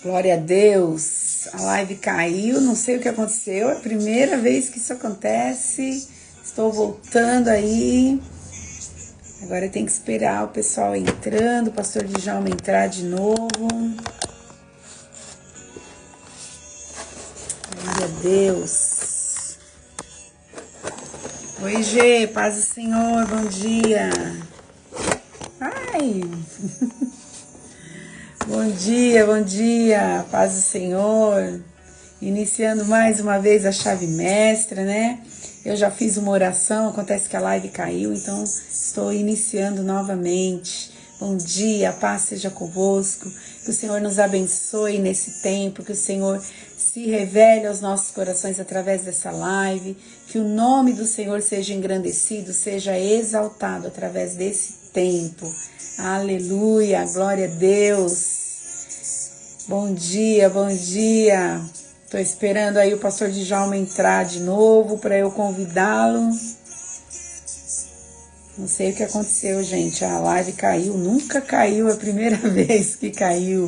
Glória a Deus. A live caiu, não sei o que aconteceu. É a primeira vez que isso acontece. Estou voltando aí. Agora tem que esperar o pessoal entrando, o pastor Djalma entrar de novo. Glória a Deus. Oi, Gê, paz do Senhor, bom dia. Ai. Bom dia, paz do Senhor. Iniciando mais uma vez a chave mestra, né? Eu já fiz uma oração, acontece que a live caiu, então estou iniciando novamente. Bom dia, a paz seja convosco, que o Senhor nos abençoe nesse tempo, que o Senhor se revele aos nossos corações através dessa live, que o nome do Senhor seja engrandecido, seja exaltado através desse tempo. Aleluia, glória a Deus. Bom dia, bom dia. Tô esperando aí o pastor Djalma entrar de novo para eu convidá-lo. Não sei o que aconteceu, gente. A live caiu, nunca caiu, é a primeira vez que caiu.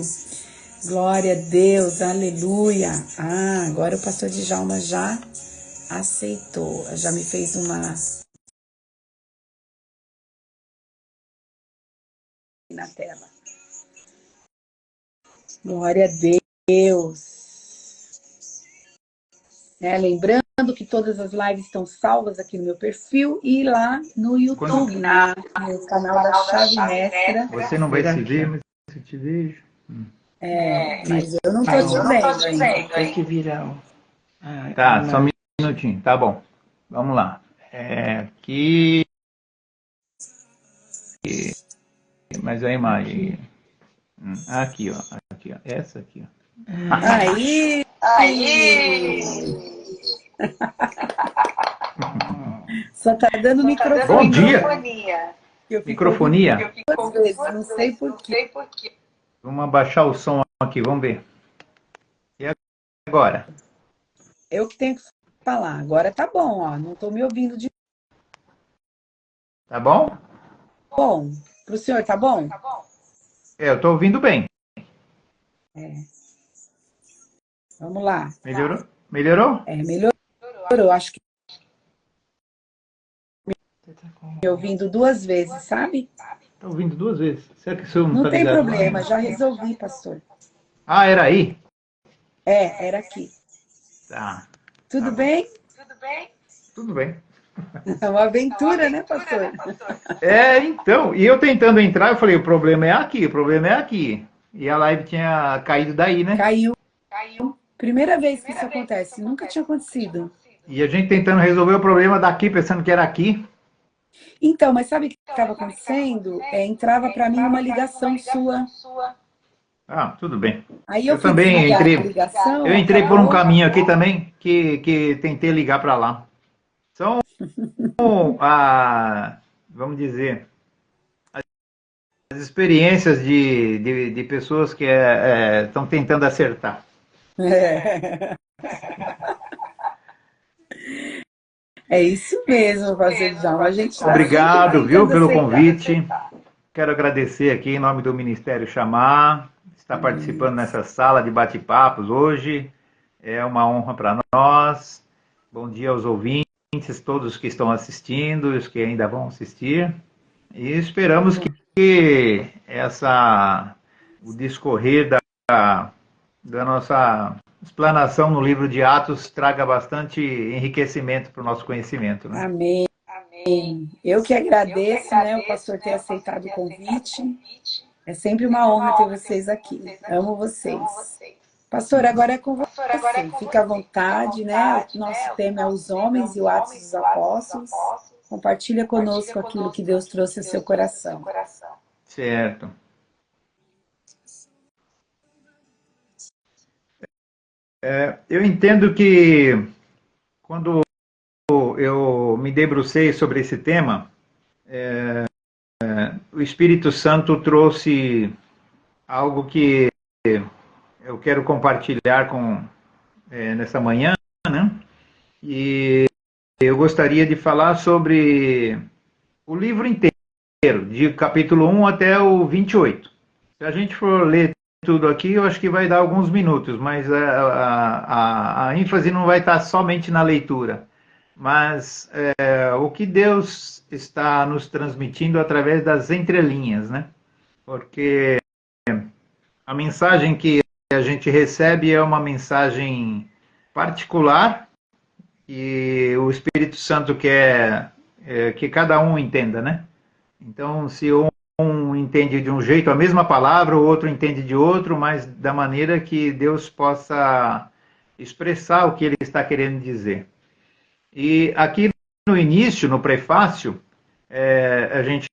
Glória a Deus, aleluia. Ah, agora o pastor Djalma já aceitou, já me fez uma na tela. Glória a Deus. Lembrando que todas as lives estão salvas aqui no meu perfil e lá no YouTube, no canal da Chave Mestra. Você não vai se ver, mas eu te vejo. Mas eu não estou te vendo ainda. Tem que virar. Tá, só um minutinho, tá bom. Vamos lá. Aqui. Mas a imagem. Aqui, ó. Aqui, ó. Essa aqui, ó. Aí! Só tá dando microfone. Bom dia! Microfonia? Duas vezes, não sei por quê. Vamos abaixar o som aqui, vamos ver. E agora? Eu que tenho que falar. Agora tá bom, ó. Não tô me ouvindo de Tá bom? bom. Pro senhor, tá bom? Eu tô ouvindo bem. Vamos lá. Melhorou? Melhorou? Melhorou. Acho que me ouvindo duas vezes, sabe? Tá ouvindo duas vezes. Será que isso Não tá tem ligado? problema, já resolvi, pastor. Ah, era aí? Era aqui. Tá. Tudo bem? Tudo bem. É uma aventura, né, pastor? Então, e eu tentando entrar, eu falei, o problema é aqui. E a live tinha caído daí, né? Caiu. Primeira vez que isso acontece, nunca tinha acontecido. E a gente tentando resolver o problema daqui, pensando que era aqui. Então, mas sabe o que estava acontecendo? Entrava para mim uma ligação sua. Ah, tudo bem. Aí Eu fui também desligar entrei. a ligação. Eu entrei por um acabou. caminho aqui também, que tentei ligar para lá. São, vamos dizer, as experiências de pessoas que estão tentando acertar. É isso mesmo, pastor Djalma. A gente está Obrigado, viu, pelo acertar. convite. Quero agradecer aqui em nome do Ministério Chamar, estar participando nessa sala de bate-papos hoje. É uma honra para nós. Bom dia aos ouvintes, todos que estão assistindo, os que ainda vão assistir. E esperamos que o discorrer da nossa explanação no livro de Atos traga bastante enriquecimento para o nosso conhecimento. Né? Amém. Eu que agradeço, né, o pastor ter aceitado o convite. É sempre uma honra ter vocês aqui. Amo vocês. Pastor, agora é com você. Fica à vontade, né? O nosso tema é os homens e o Atos dos Apóstolos. Compartilha conosco aquilo que Deus trouxe ao seu coração. Certo. Eu entendo que quando eu me debrucei sobre esse tema, o Espírito Santo trouxe algo que eu quero compartilhar nessa manhã, né? E eu gostaria de falar sobre o livro inteiro, de capítulo 1 até o 28. Se a gente for ler tudo aqui, eu acho que vai dar alguns minutos, mas a ênfase não vai estar somente na leitura, mas o que Deus está nos transmitindo através das entrelinhas, né? Porque a mensagem que a gente recebe é uma mensagem particular e o Espírito Santo quer que cada um entenda, né? Então, se um entende de um jeito a mesma palavra, o outro entende de outro, mas da maneira que Deus possa expressar o que ele está querendo dizer. E aqui no início, no prefácio, a gente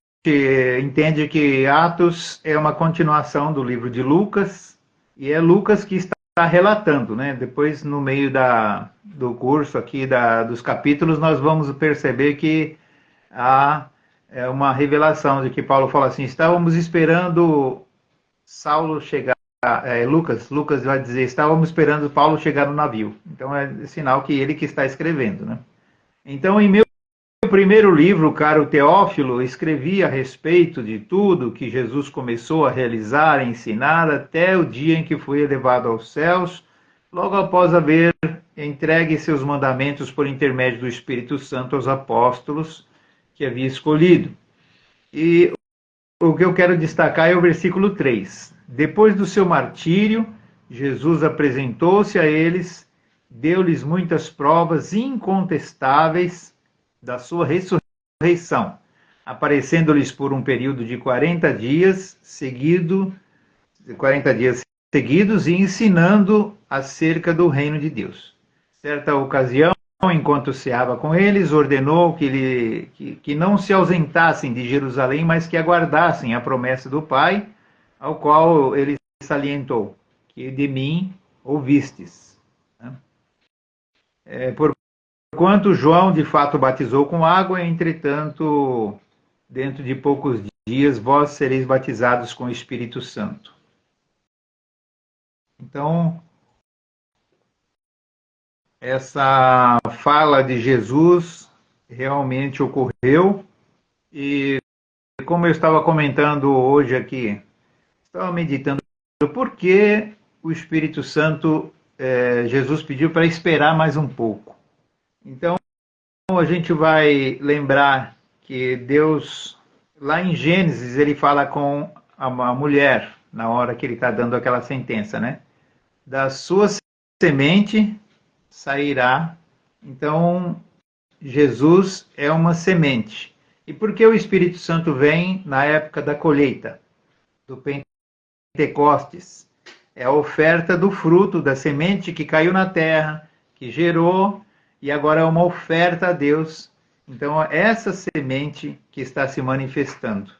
entende que Atos é uma continuação do livro de Lucas, e é Lucas que está relatando, né? Depois, no meio do curso aqui, dos capítulos, nós vamos perceber que há uma revelação de que Paulo fala assim: estávamos esperando Saulo chegar, Lucas vai dizer, estávamos esperando Paulo chegar no navio. Então é sinal que ele que está escrevendo, né? Então, em meu primeiro livro, caro Teófilo, escrevi a respeito de tudo que Jesus começou a realizar e ensinar até o dia em que foi elevado aos céus, logo após haver entregue seus mandamentos por intermédio do Espírito Santo aos apóstolos que havia escolhido. E o que eu quero destacar é o versículo 3. Depois do seu martírio, Jesus apresentou-se a eles, deu-lhes muitas provas incontestáveis da sua ressurreição, aparecendo-lhes por um período de 40 dias seguidos e ensinando acerca do reino de Deus. Certa ocasião, enquanto ceava com eles, ordenou que não se ausentassem de Jerusalém, mas que aguardassem a promessa do Pai, ao qual ele salientou, que de mim ouvistes. Porquanto João de fato batizou com água, entretanto, dentro de poucos dias, vós sereis batizados com o Espírito Santo. Então, essa fala de Jesus realmente ocorreu, e como eu estava comentando hoje aqui, estava meditando por que o Espírito Santo, Jesus pediu para esperar mais um pouco. Então, a gente vai lembrar que Deus, lá em Gênesis, ele fala com a mulher, na hora que ele está dando aquela sentença, né? Da sua semente sairá. Então, Jesus é uma semente. E por que o Espírito Santo vem na época da colheita, do Pentecostes? É a oferta do fruto da semente que caiu na terra, que gerou, e agora é uma oferta a Deus. Então, é essa semente que está se manifestando.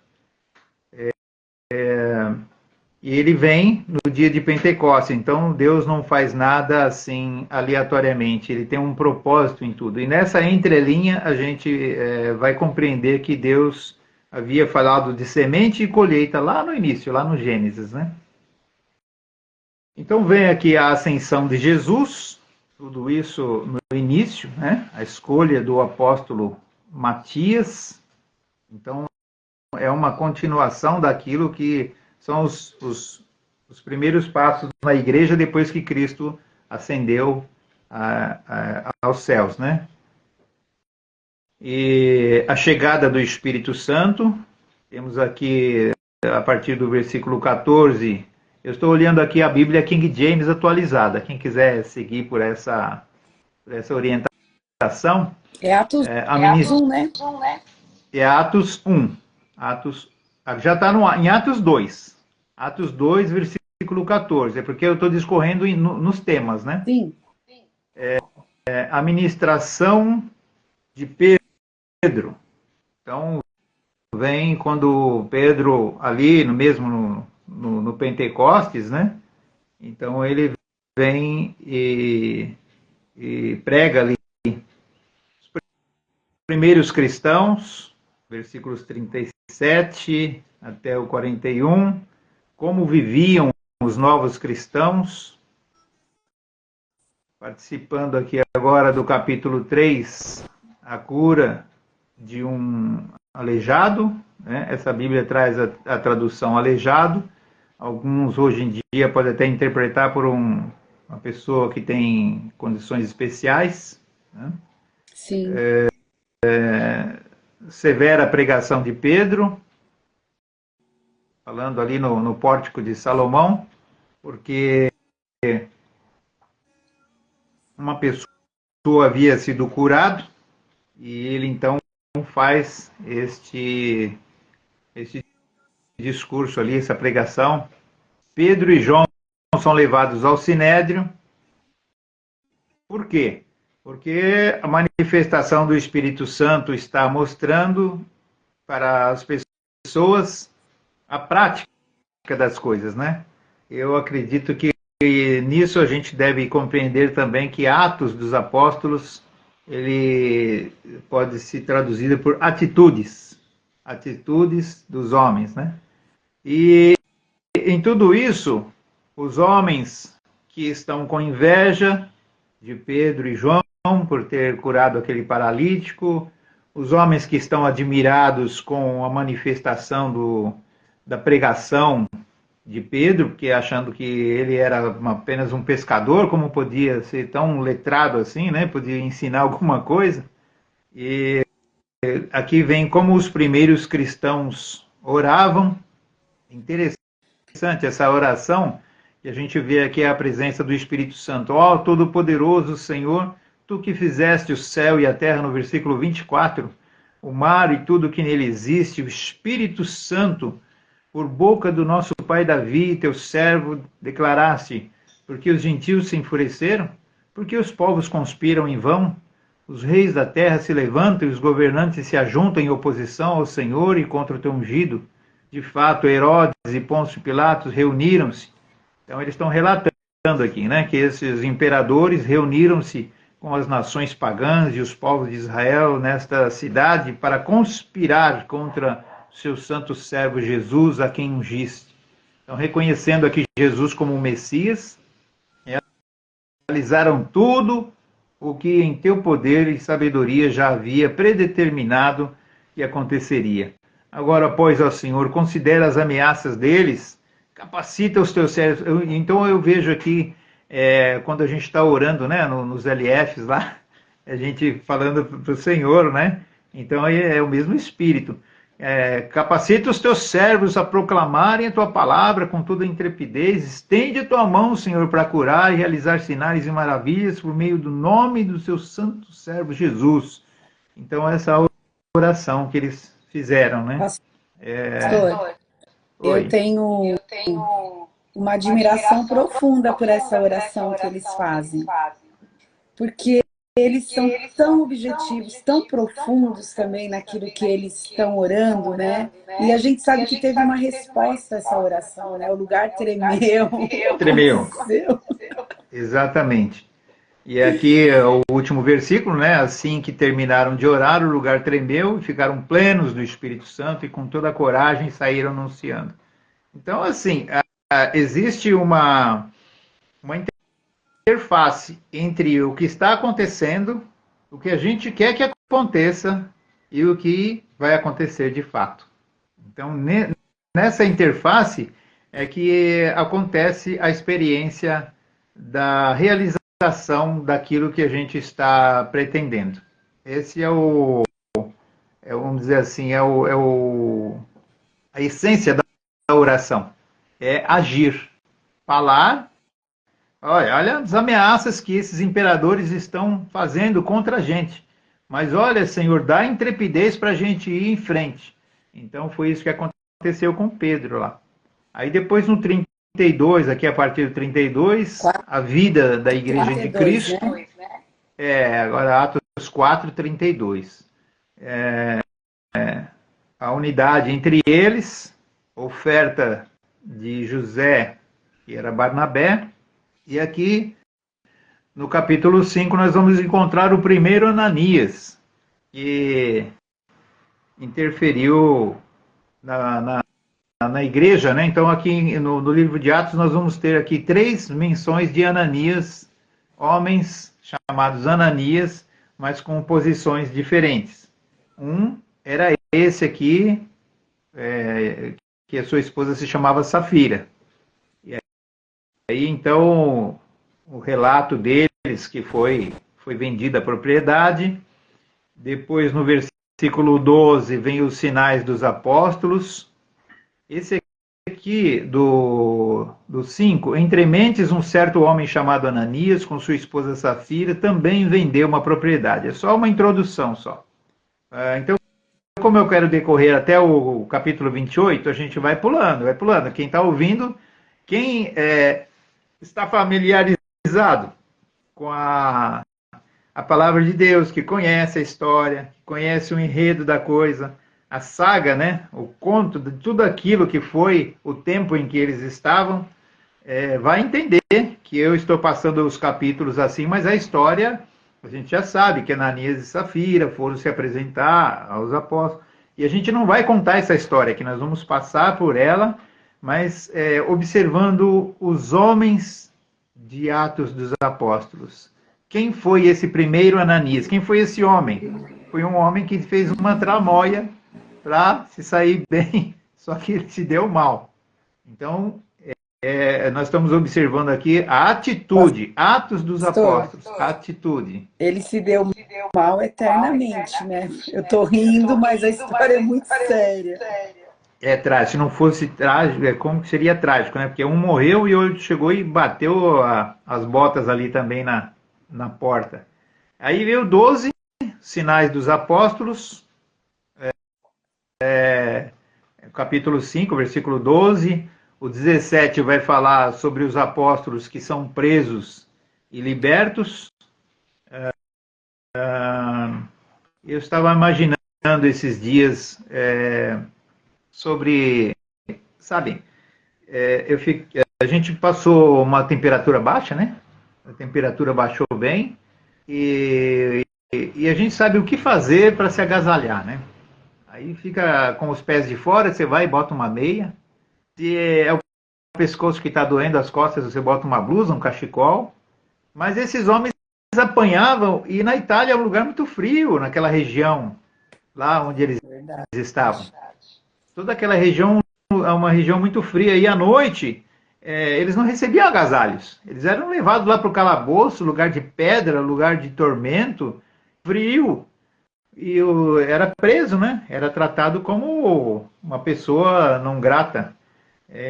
E ele vem no dia de Pentecostes. Então, Deus não faz nada assim aleatoriamente. Ele tem um propósito em tudo. E nessa entrelinha, a gente vai compreender que Deus havia falado de semente e colheita lá no início, lá no Gênesis, né? Então, vem aqui a ascensão de Jesus, tudo isso no início, né? A escolha do apóstolo Matias. Então, é uma continuação daquilo que são os primeiros passos na igreja depois que Cristo ascendeu aos céus, né? E a chegada do Espírito Santo, temos aqui a partir do versículo 14, eu estou olhando aqui a Bíblia King James atualizada, quem quiser seguir por essa orientação. É Atos 1, né? É Atos 1. Já está em Atos 2. Atos 2, versículo 14. É porque eu estou discorrendo nos temas, né? Sim. A ministração de Pedro. Então, vem quando Pedro, ali no Pentecostes, né? Então, ele vem e prega ali os primeiros cristãos, versículos 37 até o 41, como viviam os novos cristãos. Participando aqui agora do capítulo 3, a cura de um aleijado, né? Essa Bíblia traz a tradução aleijado, Alguns hoje em dia podem até interpretar por uma pessoa que tem condições especiais, né? Sim. Severa pregação de Pedro, falando ali no pórtico de Salomão, porque uma pessoa havia sido curado e ele então faz este discurso ali, essa pregação. Pedro e João são levados ao Sinédrio. Por quê? Porque a manifestação do Espírito Santo está mostrando para as pessoas a prática das coisas, né? Eu acredito que nisso a gente deve compreender também que Atos dos Apóstolos ele pode ser traduzido por atitudes dos homens, né? E em tudo isso, os homens que estão com inveja de Pedro e João por ter curado aquele paralítico, os homens que estão admirados com a manifestação da pregação de Pedro, porque achando que ele era apenas um pescador, como podia ser tão letrado assim, né? Podia ensinar alguma coisa. E aqui vem como os primeiros cristãos oravam. Interessante essa oração, que a gente vê aqui a presença do Espírito Santo. Ó, Todo-Poderoso Senhor, tu que fizeste o céu e a terra, no versículo 24, o mar e tudo que nele existe, o Espírito Santo, por boca do nosso pai Davi, teu servo, declaraste, porque os gentios se enfureceram, porque os povos conspiram em vão, os reis da terra se levantam e os governantes se ajuntam em oposição ao Senhor e contra o teu ungido. De fato, Herodes e Pôncio Pilatos reuniram-se. Então, eles estão relatando aqui, né, que esses imperadores reuniram-se com as nações pagãs e os povos de Israel nesta cidade para conspirar contra seu santo servo Jesus, a quem ungiste. Então, reconhecendo aqui Jesus como o Messias, realizaram tudo o que em teu poder e sabedoria já havia predeterminado que aconteceria. Agora, pois, ó Senhor, considera as ameaças deles, capacita os teus servos. Então eu vejo aqui, quando a gente está orando, né, nos LFs lá, a gente falando para o Senhor, né? Então é o mesmo Espírito. Capacita os teus servos a proclamarem a tua palavra com toda intrepidez. Estende a tua mão, Senhor, para curar e realizar sinais e maravilhas por meio do nome do seu santo servo Jesus. Então, essa oração que eles fizeram, né? Pastor, eu tenho uma admiração profunda por essa oração que eles fazem, porque eles são tão objetivos, tão profundos também naquilo que eles estão orando, né? E a gente sabe que teve uma resposta a essa oração, né? O lugar tremeu. Tremeu. Exatamente. E aqui o último versículo, né? Assim que terminaram de orar, o lugar tremeu e ficaram plenos do Espírito Santo e com toda a coragem saíram anunciando. Então, assim, existe uma interface entre o que está acontecendo, o que a gente quer que aconteça e o que vai acontecer de fato. Então, nessa interface é que acontece a experiência da realização daquilo que a gente está pretendendo. Esse vamos dizer assim, a essência da oração. É agir, falar. Olha as ameaças que esses imperadores estão fazendo contra a gente. Mas olha, Senhor, dá intrepidez para a gente ir em frente. Então foi isso que aconteceu com Pedro lá. Aí depois no 32, aqui a partir do 32, a vida da Igreja 32, de Cristo. Né? Agora Atos 4, 32. A unidade entre eles, oferta de José, que era Barnabé, e aqui no capítulo 5 nós vamos encontrar o primeiro Ananias, que interferiu na igreja, né? Então aqui no livro de Atos nós vamos ter aqui 3 menções de Ananias, homens chamados Ananias, mas com posições diferentes. Um era esse aqui, que a sua esposa se chamava Safira. aí então o relato deles que foi vendida a propriedade. Depois no versículo 12 vem os sinais dos apóstolos. Esse aqui do 5, entre mentes um certo homem chamado Ananias com sua esposa Safira também vendeu uma propriedade. É só uma introdução só. Então, como eu quero decorrer até o capítulo 28, a gente vai pulando, vai pulando. Quem está ouvindo, quem está familiarizado com a palavra de Deus, que conhece a história, que conhece o enredo da coisa, a saga, né? O conto de tudo aquilo que foi o tempo em que eles estavam, vai entender que eu estou passando os capítulos assim, mas a história a gente já sabe que Ananias e Safira foram se apresentar aos apóstolos. E a gente não vai contar essa história, que nós vamos passar por ela, mas observando os homens de Atos dos Apóstolos. Quem foi esse primeiro Ananias? Quem foi esse homem? Foi um homem que fez uma tramóia para se sair bem, só que ele se deu mal. Então, nós estamos observando aqui a atitude, Atos dos Apóstolos, atitude. Ele se deu mal eternamente, né? Eu tô rindo, mas a história é muito séria. É trágico. Se não fosse trágico, como que seria trágico, né? Porque um morreu e outro chegou e bateu as botas ali também na porta. Aí veio 12, sinais dos apóstolos, capítulo 5, versículo 12. O 17 vai falar sobre os apóstolos que são presos e libertos. Eu estava imaginando esses dias sobre, sabe, a gente passou uma temperatura baixa, né? A temperatura baixou bem e a gente sabe o que fazer para se agasalhar, né? Aí fica com os pés de fora, você vai e bota uma meia. Se é o pescoço que está doendo, as costas, você bota uma blusa, um cachecol. Mas esses homens apanhavam, e na Itália é um lugar muito frio, naquela região, lá onde eles estavam. Toda aquela região é uma região muito fria, e à noite eles não recebiam agasalhos. Eles eram levados lá para o calabouço, lugar de pedra, lugar de tormento, frio. E era preso, né? Era tratado como uma pessoa não grata.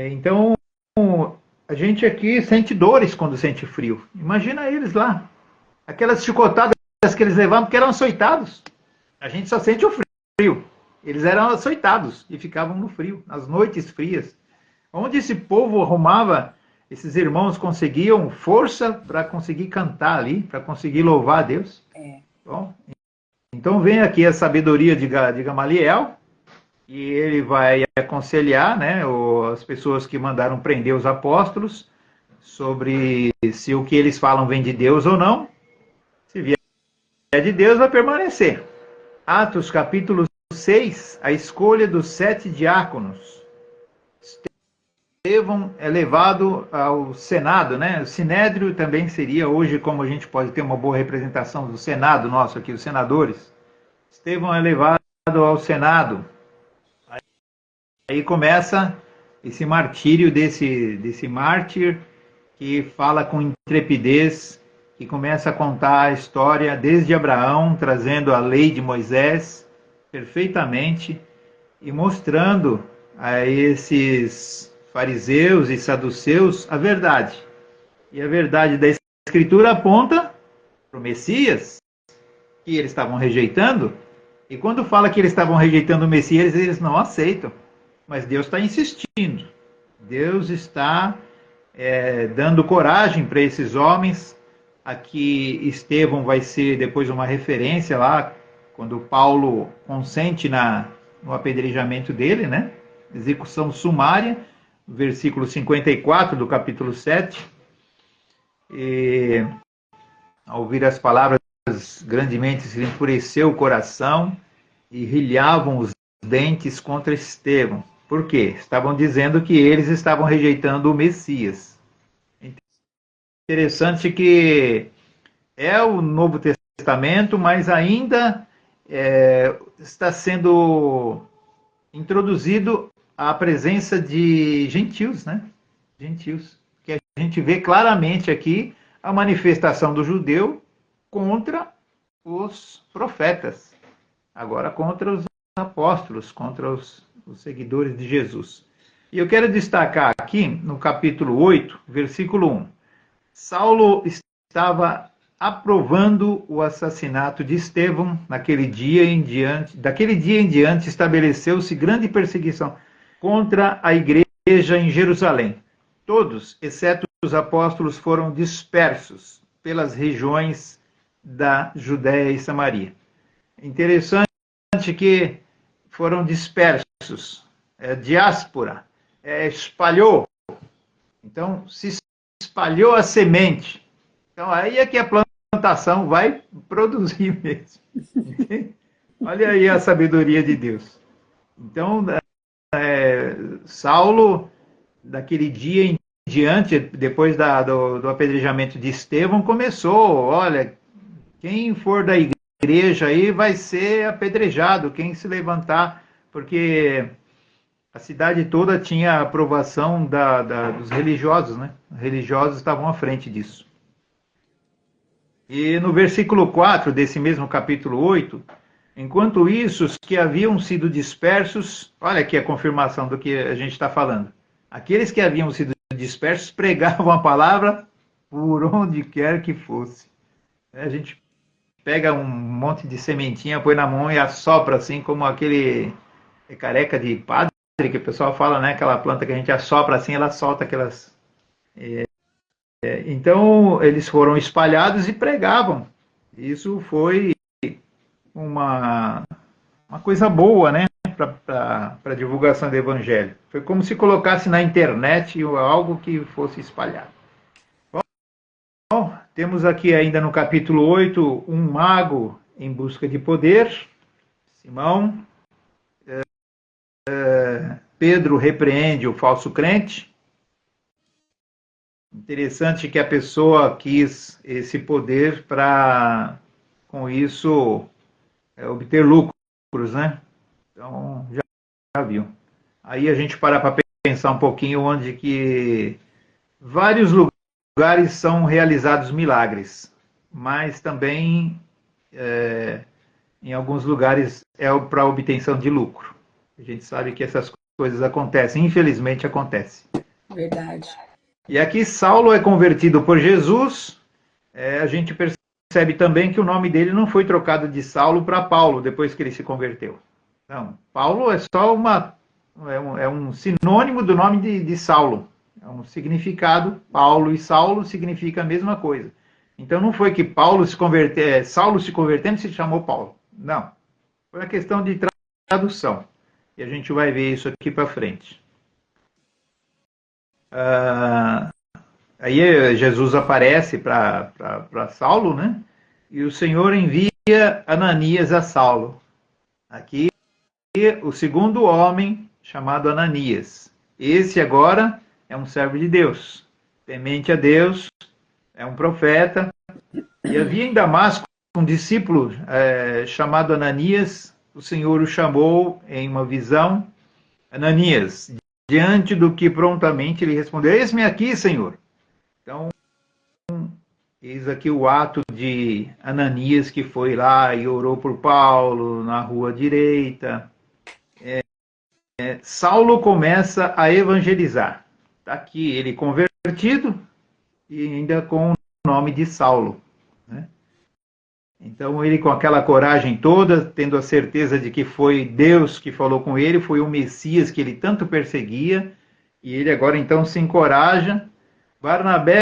Então, a gente aqui sente dores quando sente frio. Imagina eles lá. Aquelas chicotadas que eles levavam, porque eram açoitados. A gente só sente o frio. Eles eram açoitados e ficavam no frio, nas noites frias. Onde esse povo arrumava, esses irmãos conseguiam força para conseguir cantar ali, para conseguir louvar a Deus. Bom, então vem aqui a sabedoria de Gamaliel, e ele vai aconselhar, né, as pessoas que mandaram prender os apóstolos sobre se o que eles falam vem de Deus ou não. Se vier de Deus, vai permanecer. Atos capítulo 6, a escolha dos 7 diáconos. Estevão é levado ao Senado, né? O Sinédrio também seria hoje, como a gente pode ter uma boa representação do Senado nosso aqui, os senadores. Estevão é levado ao Senado. Aí começa esse martírio desse mártir que fala com intrepidez, que começa a contar a história desde Abraão, trazendo a lei de Moisés perfeitamente e mostrando a esses fariseus e saduceus a verdade. E a verdade da Escritura aponta para o Messias, que eles estavam rejeitando. E quando fala que eles estavam rejeitando o Messias, eles não aceitam. Mas Deus está insistindo. Deus está dando coragem para esses homens. Aqui Estevão vai ser depois uma referência lá, quando Paulo consente no apedrejamento dele, né? Execução sumária, versículo 54 do capítulo 7. E, ao ouvir as palavras, grandemente se enfureceu o coração e rilhavam os dentes contra Estevão. Por quê? Estavam dizendo que eles estavam rejeitando o Messias. Interessante que é o Novo Testamento, mas ainda está sendo introduzido a presença de gentios, né? Gentios. Que a gente vê claramente aqui a manifestação do judeu contra os profetas, agora contra os apóstolos, contra os seguidores de Jesus. E eu quero destacar aqui, no capítulo 8, versículo 1. Saulo estava aprovando o assassinato de Estevão daquele dia em diante estabeleceu-se grande perseguição contra a igreja em Jerusalém. Todos, exceto os apóstolos, foram dispersos pelas regiões da Judéia e Samaria. Interessante que foram dispersos, diáspora, espalhou. Então, se espalhou a semente. Então, aí é que a plantação vai produzir mesmo. Olha aí a sabedoria de Deus. Então, Saulo, daquele dia em diante, depois do apedrejamento de Estevão, começou, olha, quem for da igreja aí vai ser apedrejado, quem se levantar, porque a cidade toda tinha a aprovação dos religiosos, né? Os religiosos estavam à frente disso. E no versículo 4 desse mesmo capítulo 8, enquanto isso, os que haviam sido dispersos, olha aqui a confirmação do que a gente está falando. Aqueles que haviam sido dispersos pregavam a palavra por onde quer que fosse. A gente pega um monte de sementinha, põe na mão e assopra, assim como aquele careca de padre, que o pessoal fala, né? Aquela planta que a gente assopra assim, ela solta aquelas... Então, eles foram espalhados e pregavam. Isso foi uma coisa boa, né? Para a divulgação do evangelho. Foi como se colocasse na internet algo que fosse espalhado. Bom, temos aqui ainda no capítulo 8 um mago em busca de poder, Simão. Pedro repreende o falso crente. Interessante que a pessoa quis esse poder para, com isso, obter lucros, né? Então, já viu. Aí a gente para pensar um pouquinho onde que vários lugares são realizados milagres, mas também em alguns lugares é para obtenção de lucro. A gente sabe que essas coisas acontecem, infelizmente acontece. Verdade. E aqui Saulo é convertido por Jesus. A gente percebe também que o nome dele não foi trocado de Saulo para Paulo depois que ele se converteu. Não, Paulo é só um sinônimo do nome de Saulo. É um significado. Paulo e Saulo significa a mesma coisa. Então não foi que Saulo se convertendo se chamou Paulo. Não. Foi uma questão de tradução. E a gente vai ver isso aqui para frente. Aí Jesus aparece para Saulo, né? E o Senhor envia Ananias a Saulo. Aqui, o segundo homem chamado Ananias. Esse agora é um servo de Deus, temente a Deus, é um profeta. E havia em Damasco um discípulo chamado Ananias. O Senhor o chamou em uma visão. Ananias, diante do que prontamente ele respondeu: eis-me aqui, Senhor. Então, eis aqui o ato de Ananias, que foi lá e orou por Paulo na rua direita. Saulo começa a evangelizar. Está aqui ele convertido e ainda com o nome de Saulo, né? Então ele, com aquela coragem toda, tendo a certeza de que foi Deus que falou com ele, foi o Messias que ele tanto perseguia, e ele agora então se encoraja. Barnabé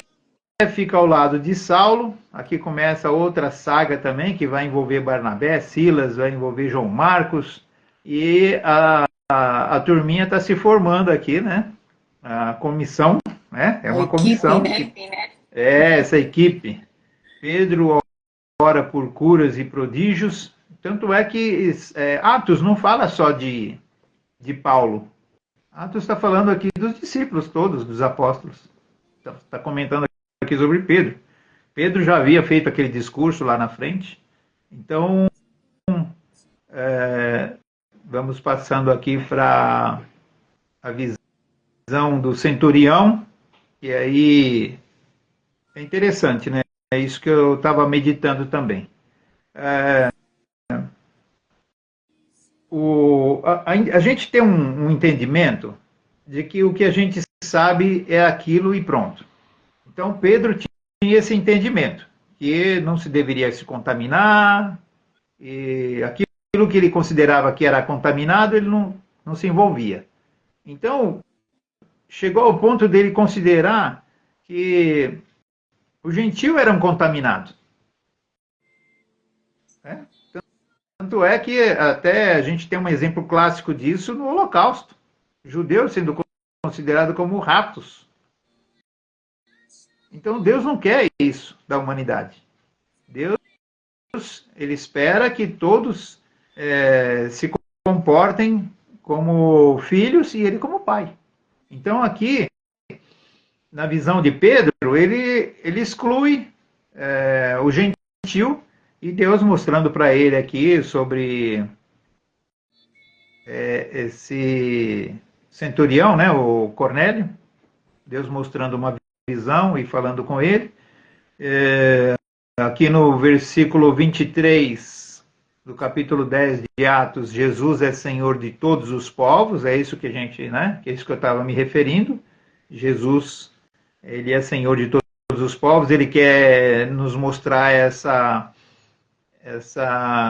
fica ao lado de Saulo. Aqui começa outra saga também, que vai envolver Barnabé, Silas, vai envolver João Marcos, e a turminha está se formando aqui, né? A comissão, né? É uma comissão. Equipe, né? Essa equipe. Pedro ora por curas e prodígios. Tanto é que Atos não fala só de Paulo. Atos está falando aqui dos discípulos todos, dos apóstolos. Está comentando aqui sobre Pedro. Pedro já havia feito aquele discurso lá na frente. Então, vamos passando aqui para a visão do centurião, E aí é interessante, né? É isso que eu estava meditando também. A gente tem um entendimento de que o que a gente sabe é aquilo e pronto. Então Pedro tinha esse entendimento, que não se deveria se contaminar, e aquilo que ele considerava que era contaminado, ele não se envolvia. Então, chegou ao ponto dele considerar que os gentios eram contaminados. Né? Tanto é que até a gente tem um exemplo clássico disso no Holocausto. Judeus sendo considerados como ratos. Então Deus não quer isso da humanidade. Deus, ele espera que todos se comportem como filhos e ele como pai. Então aqui, na visão de Pedro, ele exclui o gentil, e Deus mostrando para ele aqui sobre esse centurião, né, o Cornélio, Deus mostrando uma visão e falando com ele. Aqui no versículo 23 do capítulo 10 de Atos, Jesus é Senhor de todos os povos, é isso que a gente, né, que é isso que eu estava me referindo. Jesus, ele é Senhor de todos os povos, ele quer nos mostrar essa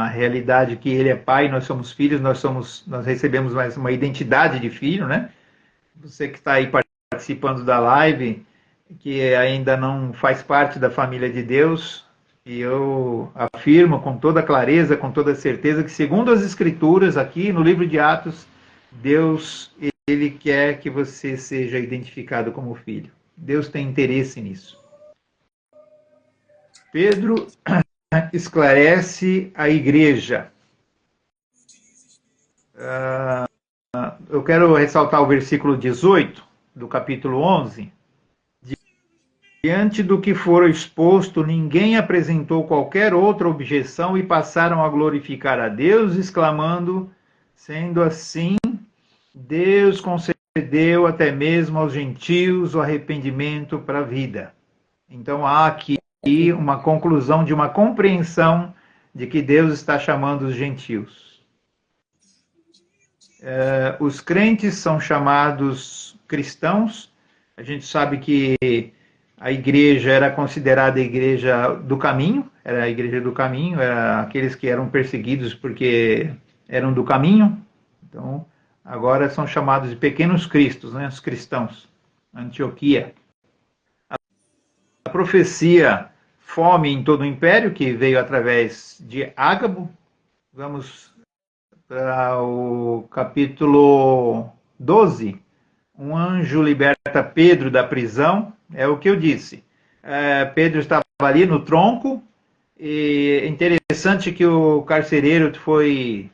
realidade que ele é pai, nós somos filhos, nós recebemos mais uma identidade de filho, né? Você que está aí participando da live, que ainda não faz parte da família de Deus, e eu afirmo com toda clareza, com toda certeza, que segundo as Escrituras, aqui no livro de Atos, Deus, ele quer que você seja identificado como filho. Deus tem interesse nisso. Pedro esclarece a igreja. Eu quero ressaltar o versículo 18 do capítulo 11. Diante do que for exposto, ninguém apresentou qualquer outra objeção e passaram a glorificar a Deus, exclamando: sendo assim, Deus concedeu até mesmo aos gentios o arrependimento para a vida. Então há aqui uma conclusão de uma compreensão de que Deus está chamando os gentios. Os crentes são chamados cristãos. A gente sabe que a igreja era considerada a igreja do caminho, era a igreja do caminho, era aqueles que eram perseguidos porque eram do caminho. Então, agora são chamados de pequenos cristos, né, os cristãos. Antioquia. A profecia fome em todo o império, que veio através de Ágabo. Vamos para o capítulo 12. Um anjo liberta Pedro da prisão. É o que eu disse. Pedro estava ali no tronco. E é interessante que o carcereiro foi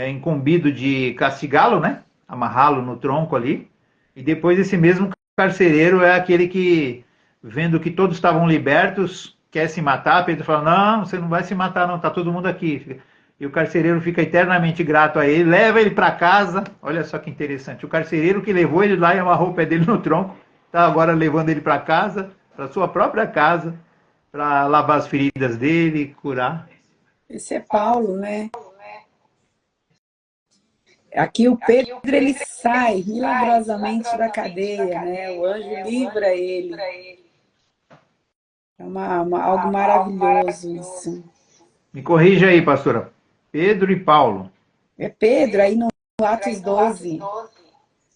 incumbido de castigá-lo, né? Amarrá-lo no tronco ali. E depois esse mesmo carcereiro é aquele que, vendo que todos estavam libertos, quer se matar. Pedro fala: não, você não vai se matar não, está todo mundo aqui. E o carcereiro fica eternamente grato a ele, leva ele para casa. Olha só que interessante, o carcereiro que levou ele lá e amarrou o pé dele no tronco, está agora levando ele para casa, para sua própria casa, para lavar as feridas dele, curar. Esse é Paulo, né? Aqui o Pedro, ele sai milagrosamente da cadeia, né? O anjo livra ele. É algo maravilhoso isso. Me corrija aí, pastora. Pedro e Paulo. É Pedro, aí no Atos 12.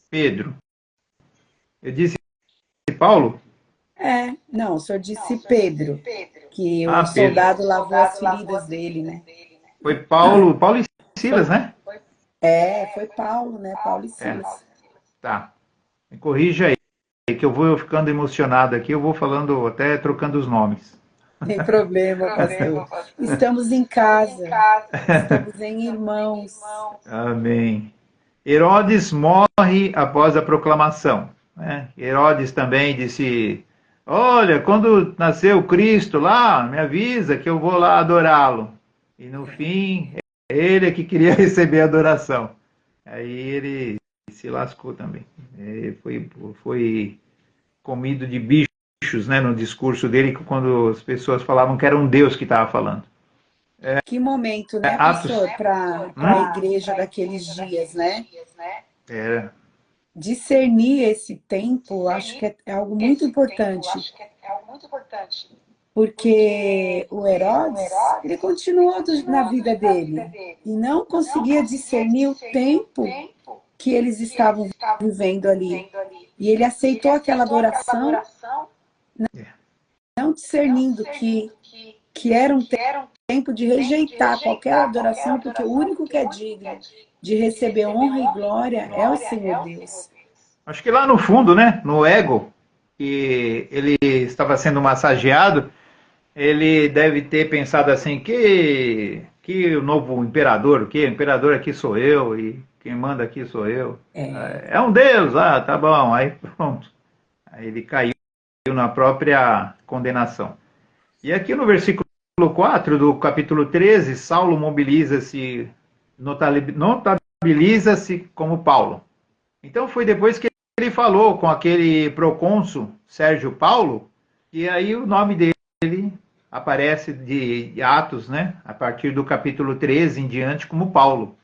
Pedro. Eu disse Paulo? Não, o senhor disse Pedro, que o soldado lavou as feridas dele, né? Foi Paulo e Silas, né? Foi Paulo, né? Paulo e Silas. Tá. Me corrija aí, que eu vou ficando emocionado aqui, eu vou falando, até trocando os nomes. Tem problema, pastor. Estamos em casa. Estamos em irmãos. Amém. Herodes morre após a proclamação. Né? Herodes também disse: olha, quando nasceu Cristo lá, me avisa que eu vou lá adorá-lo. E no fim, ele é que queria receber a adoração. Aí ele se lascou também. Foi comido de bichos, né, no discurso dele, quando as pessoas falavam que era um Deus que estava falando. Que momento, né, Atos. pastor, para a igreja daqueles dias, né? Era. Discernir esse tempo, acho que é algo muito importante, porque o Herodes, ele continuou na vida dele e não conseguia discernir o tempo que eles estavam vivendo ali. E ele aceitou aquela adoração, não discernindo que era um tempo de rejeitar qualquer adoração, porque o único que é digno de receber honra e glória é o Senhor Deus. Acho que lá no fundo, né, no ego, que ele estava sendo massageado, ele deve ter pensado assim, que o novo imperador, o que? O imperador aqui sou eu e quem manda aqui sou eu. É um Deus, tá bom, aí pronto. Aí ele caiu na própria condenação. E aqui no versículo 4 do capítulo 13, Saulo notabiliza-se como Paulo. Então foi depois que ele falou com aquele procônsul Sérgio Paulo, e aí o nome dele aparece de Atos, né? A partir do capítulo 13 em diante, como Paulo.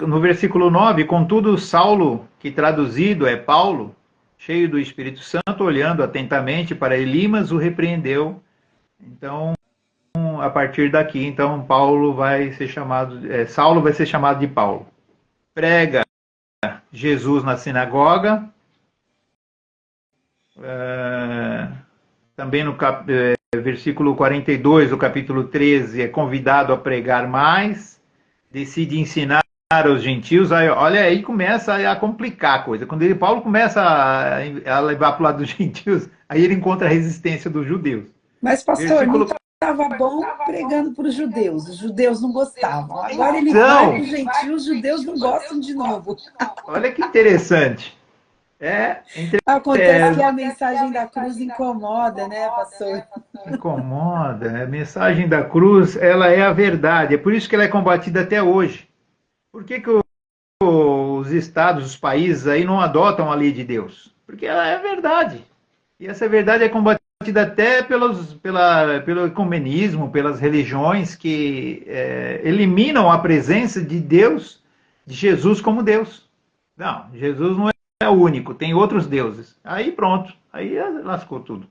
No versículo 9, contudo, Saulo, que traduzido é Paulo, cheio do Espírito Santo, olhando atentamente para Elimas, o repreendeu. Então, a partir daqui, então, Saulo vai ser chamado de Paulo. Prega Jesus na sinagoga. Também no versículo 42 do capítulo 13, é convidado a pregar mais. Decide ensinar aos gentios. Olha, aí começa a complicar a coisa. Quando Paulo começa a levar para o lado dos gentios, aí ele encontra a resistência dos judeus. Mas, pastor, não estava bom pregando para os judeus não gostavam. Agora ele vai para os gentios, os judeus não gostam de novo. Olha que interessante. Acontece que a mensagem da cruz incomoda, né, pastor? Incomoda. A mensagem da cruz, ela é a verdade. É por isso que ela é combatida até hoje. Por que os estados, os países aí não adotam a lei de Deus? Porque ela é a verdade. E essa verdade é combatida até pelo ecumenismo, pelas religiões que eliminam a presença de Deus, de Jesus como Deus. Não, Jesus não é o único, tem outros deuses. Aí pronto, aí lascou tudo.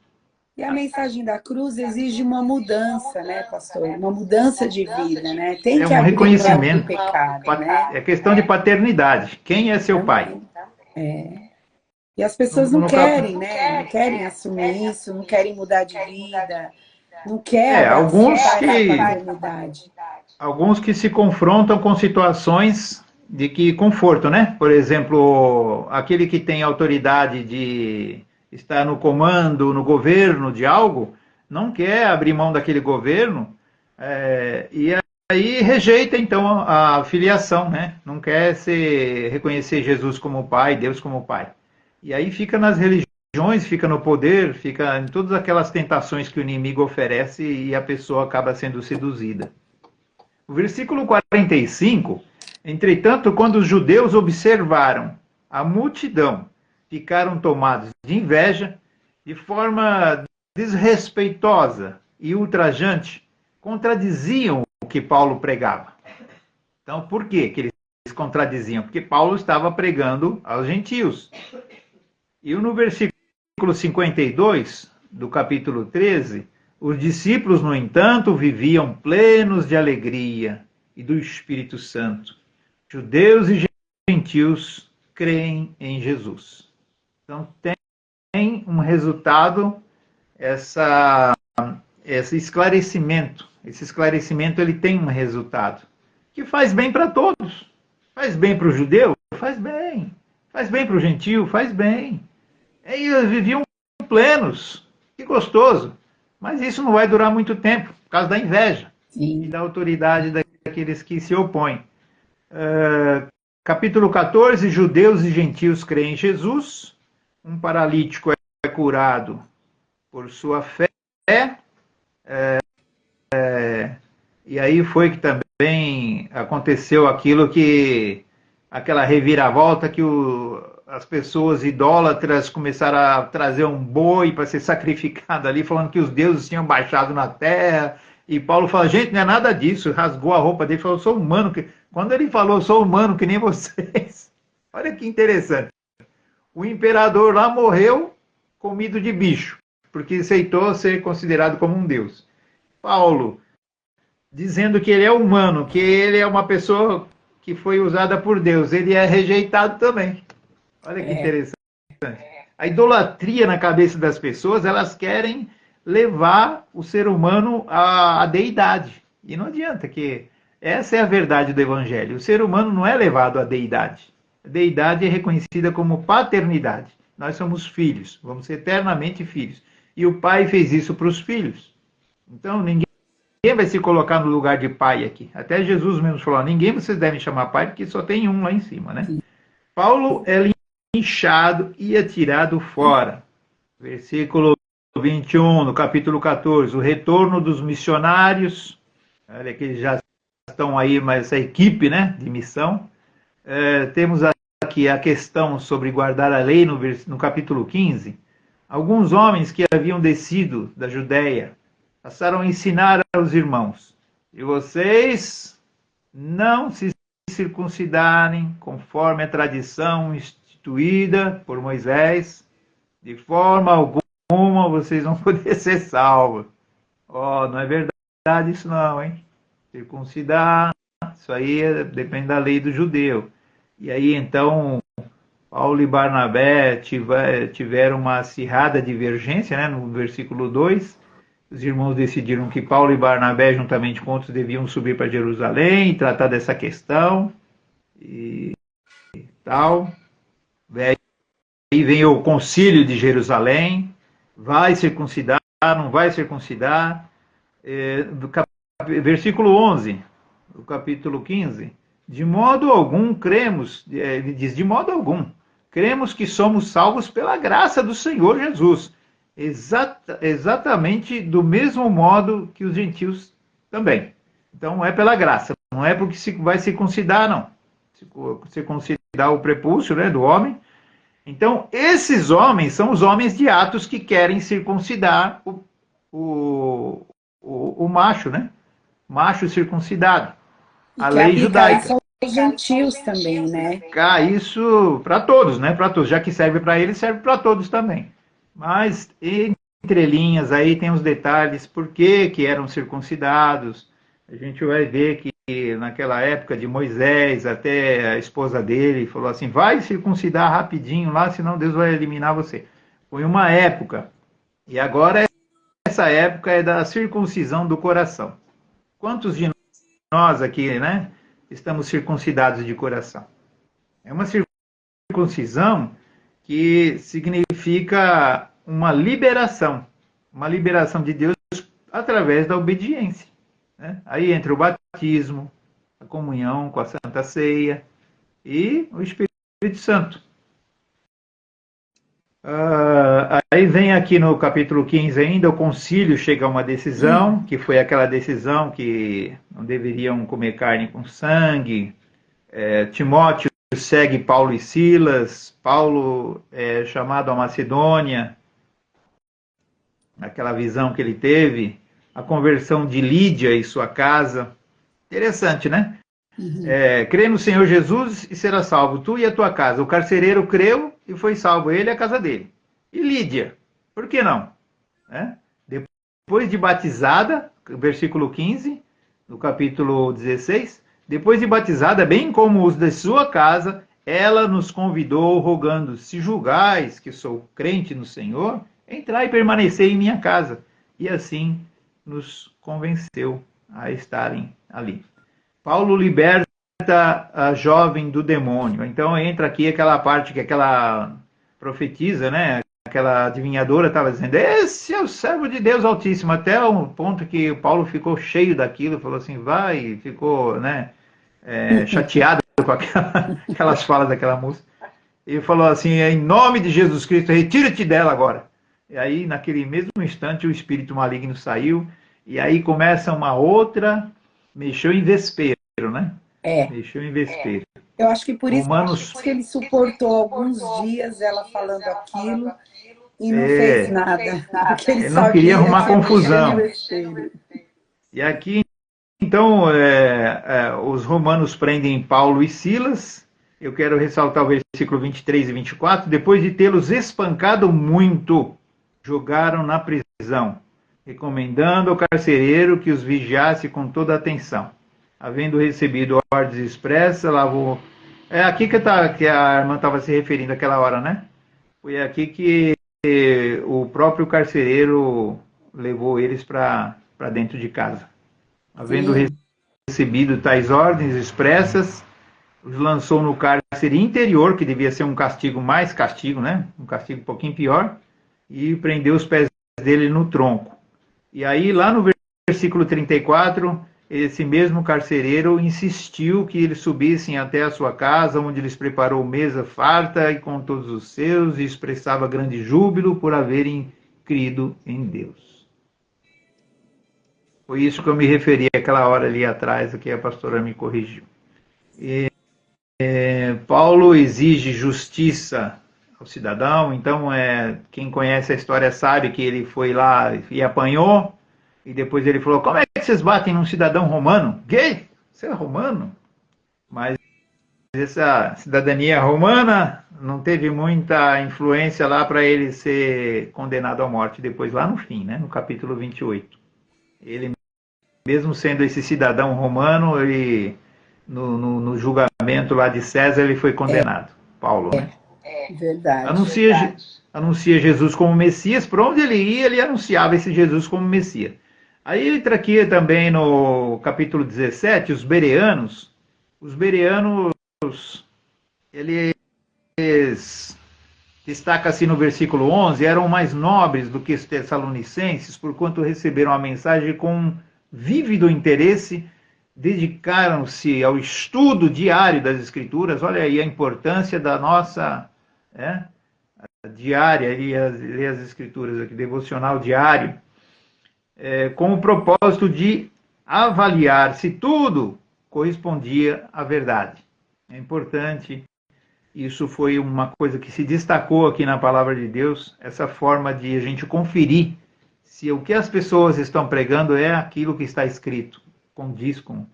E a mensagem da cruz exige uma mudança, né, pastor? Uma mudança de vida, né? Tem que abrir mão do pecado, né? É questão de paternidade. Quem é seu pai? E as pessoas não querem, né? Não querem assumir isso, não querem mudar de vida, não querem abraçar a paternidade. Alguns que se confrontam com situações de que conforto, né? Por exemplo, aquele que tem autoridade de estar no comando, no governo de algo, não quer abrir mão daquele governo e aí rejeita então a filiação, né? Não quer reconhecer Jesus como pai, Deus como pai. E aí fica nas religiões, fica no poder, fica em todas aquelas tentações que o inimigo oferece e a pessoa acaba sendo seduzida. O versículo 45, entretanto, quando os judeus observaram a multidão, ficaram tomados de inveja, de forma desrespeitosa e ultrajante, contradiziam o que Paulo pregava. Então, por quê que eles contradiziam? Porque Paulo estava pregando aos gentios. E no versículo 52 do capítulo 13, os discípulos, no entanto, viviam plenos de alegria e do Espírito Santo. Judeus e gentios creem em Jesus. Então, tem um resultado esse esclarecimento. Esse esclarecimento ele tem um resultado que faz bem para todos. Faz bem para o judeu? Faz bem. Faz bem para o gentio? Faz bem. E eles viviam plenos. Que gostoso. Mas isso não vai durar muito tempo, por causa da inveja. Sim. E da autoridade daqueles que se opõem. Capítulo 14, judeus e gentios creem em Jesus. Um paralítico é curado por sua fé. E aí foi que também aconteceu aquilo que aquela reviravolta que as pessoas idólatras começaram a trazer um boi para ser sacrificado ali, falando que os deuses tinham baixado na terra. E Paulo fala, gente, não é nada disso. Rasgou a roupa dele e falou, sou humano. Quando ele falou, sou humano que nem vocês. Olha que interessante. O imperador lá morreu comido de bicho, porque aceitou ser considerado como um deus. Paulo, dizendo que ele é humano, que ele é uma pessoa que foi usada por Deus, ele é rejeitado também. Olha que interessante. A idolatria na cabeça das pessoas, elas querem levar o ser humano à deidade. E não adianta, que essa é a verdade do Evangelho. O ser humano não é levado à deidade. A deidade é reconhecida como paternidade. Nós somos filhos, vamos ser eternamente filhos. E o pai fez isso para os filhos. Então, ninguém vai se colocar no lugar de pai aqui. Até Jesus mesmo falou, ninguém vocês devem chamar pai, porque só tem um lá em cima, né? Paulo é linchado e atirado fora. Versículo 21, no capítulo 14, o retorno dos missionários. Olha que eles já estão aí, mas essa equipe, né, de missão. Temos aqui a questão sobre guardar a lei no capítulo 15. Alguns homens que haviam descido da Judéia passaram a ensinar aos irmãos: e vocês não se circuncidarem conforme a tradição instituída por Moisés, de forma alguma vocês vão poder ser salvos. Não é verdade isso não, hein? Circuncidar, isso aí depende da lei do judeu. E aí então Paulo e Barnabé tiveram uma acirrada divergência, né? No versículo 2, os irmãos decidiram que Paulo e Barnabé, juntamente com outros, deviam subir para Jerusalém e tratar dessa questão e tal. Aí vem o concílio de Jerusalém, vai circuncidar, não vai circuncidar. Versículo 11, do capítulo 15, de modo algum cremos, ele diz, de modo algum, cremos que somos salvos pela graça do Senhor Jesus, exatamente do mesmo modo que os gentios também. Então é pela graça, não é porque se vai circuncidar, não. Circuncidar o prepúcio, né, do homem. Então esses homens são os homens de Atos que querem circuncidar o macho, né? Macho circuncidado. A lei judaica. Os gentios também, né? Isso para todos, né? Para todos. Já que serve para eles, serve para todos também. Mas entre linhas aí tem os detalhes por que eram circuncidados. A gente vai ver que naquela época de Moisés, até a esposa dele falou assim, vai circuncidar rapidinho lá, senão Deus vai eliminar você. Foi uma época. E agora essa época é da circuncisão do coração. Quantos de nós aqui, né, estamos circuncidados de coração? É uma circuncisão que significa uma liberação de Deus através da obediência, né? Aí entra o batismo, a comunhão com a Santa Ceia e o Espírito Santo. Aí vem aqui no capítulo 15 ainda, o concílio chega a uma decisão, que foi aquela decisão que não deveriam comer carne com sangue. Timóteo segue Paulo e Silas, Paulo é chamado a Macedônia, aquela visão que ele teve, a conversão de Lídia e sua casa. Interessante, né? Crê no Senhor Jesus e será salvo, tu e a tua casa. O carcereiro creu e foi salvo, ele e a casa dele. E Lídia, por que não? Depois de batizada, versículo 15, no capítulo 16, depois de batizada, bem como os de sua casa, ela nos convidou, rogando, se julgais que sou crente no Senhor, entrai e permanecei em minha casa. E assim nos convenceu a estarem ali. Paulo liberta a jovem do demônio. Então entra aqui aquela parte que aquela profetisa, né? Aquela adivinhadora estava dizendo, esse é o servo de Deus Altíssimo, até o ponto que o Paulo ficou cheio daquilo, falou assim, vai, ficou, né, chateado com aquelas falas daquela moça. E falou assim, em nome de Jesus Cristo, retira-te dela agora. E aí, naquele mesmo instante, o espírito maligno saiu, e aí começa uma outra, mexeu em vespeiro, né? É. Mexeu em vespeiro. Eu acho que por isso Romanos, que ele suportou alguns dias ela falando aquilo e não fez é, nada, porque ele ele não queria sabia arrumar que ia mexer no confusão. vespeiro. E aqui, então, os romanos prendem Paulo e Silas. Eu quero ressaltar o versículo 23 e 24. Depois de tê-los espancado muito, jogaram na prisão, recomendando ao carcereiro que os vigiasse com toda atenção. Havendo recebido ordens expressas, lavou. É aqui que a irmã estava se referindo aquela hora, né? Foi aqui que o próprio carcereiro levou eles para dentro de casa. Havendo Sim, recebido tais ordens expressas, os lançou no cárcere interior, que devia ser um castigo mais castigo, né? Um castigo um pouquinho pior, e prendeu os pés dele no tronco. E aí, lá no versículo 34, esse mesmo carcereiro insistiu que eles subissem até a sua casa, onde lhes preparou mesa farta e com todos os seus, e expressava grande júbilo por haverem crido em Deus. Foi isso que eu me referi aquela hora ali atrás, que a pastora me corrigiu. Paulo exige justiça ao cidadão, então quem conhece a história sabe que ele foi lá e apanhou, e depois ele falou, como é que vocês batem num cidadão romano? Gay? Você é romano? Mas essa cidadania romana não teve muita influência lá para ele ser condenado à morte depois lá no fim, né, no capítulo 28. Ele, mesmo sendo esse cidadão romano, ele, no julgamento lá de César, ele foi condenado. Paulo, né? verdade. Anuncia Jesus como Messias. Por onde ele ia, ele anunciava esse Jesus como Messias. Aí entra aqui também no capítulo 17, os bereanos. Os bereanos, eles destaca-se no versículo 11, eram mais nobres do que os tessalonicenses, porquanto receberam a mensagem com vívido interesse, dedicaram-se ao estudo diário das Escrituras. Olha aí a importância da nossa diária, ler as Escrituras aqui, devocional diário, com o propósito de avaliar se tudo correspondia à verdade. É importante. Isso foi uma coisa que se destacou aqui na Palavra de Deus, essa forma de a gente conferir se o que as pessoas estão pregando é aquilo que está escrito, condiz com.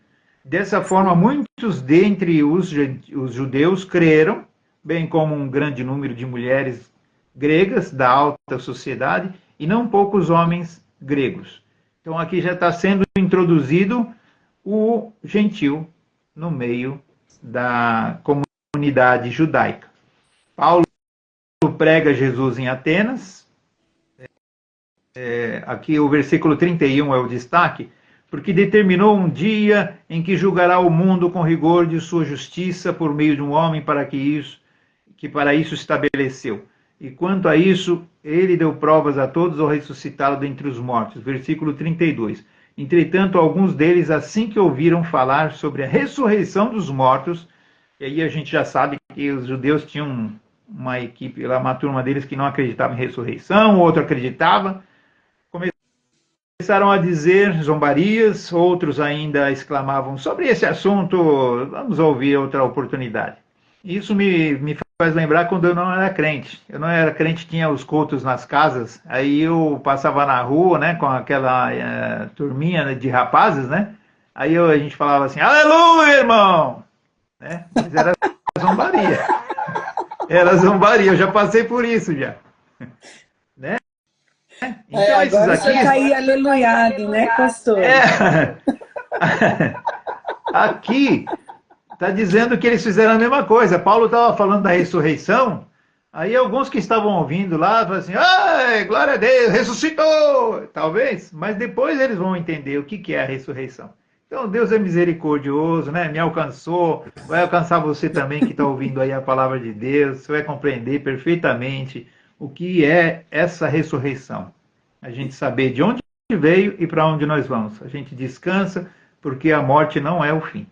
Dessa forma, muitos dentre os judeus creram, bem como um grande número de mulheres gregas da alta sociedade e não poucos homens gregos. Então aqui já está sendo introduzido o gentil no meio da comunidade judaica. Paulo prega Jesus em Atenas. Aqui o versículo 31 é o destaque, porque determinou um dia em que julgará o mundo com rigor de sua justiça por meio de um homem que para isso estabeleceu. E quanto a isso, ele deu provas a todos ao ressuscitá-lo dentre os mortos. Versículo 32. Entretanto, alguns deles, assim que ouviram falar sobre a ressurreição dos mortos, e aí a gente já sabe que os judeus tinham uma equipe, uma turma deles que não acreditava em ressurreição, outro acreditava, começaram a dizer zombarias, outros ainda exclamavam sobre esse assunto, vamos ouvir outra oportunidade. Isso me faz lembrar quando eu não era crente. Eu não era crente, tinha os cultos nas casas, aí eu passava na rua, né, com aquela turminha de rapazes, né, aí a gente falava assim, aleluia, irmão! Né? Mas era zombaria. Era zombaria, eu já passei por isso já. Né? Então, agora você está aí aleluiado, né, pastor? Aqui está dizendo que eles fizeram a mesma coisa. Paulo estava falando da ressurreição, aí alguns que estavam ouvindo lá falaram assim, ai, glória a Deus, ressuscitou! Talvez, mas depois eles vão entender o que é a ressurreição. Então Deus é misericordioso, né? Me alcançou, vai alcançar você também que está ouvindo aí a palavra de Deus, você vai compreender perfeitamente o que é essa ressurreição. A gente saber de onde veio e para onde nós vamos. A gente descansa porque a morte não é o fim.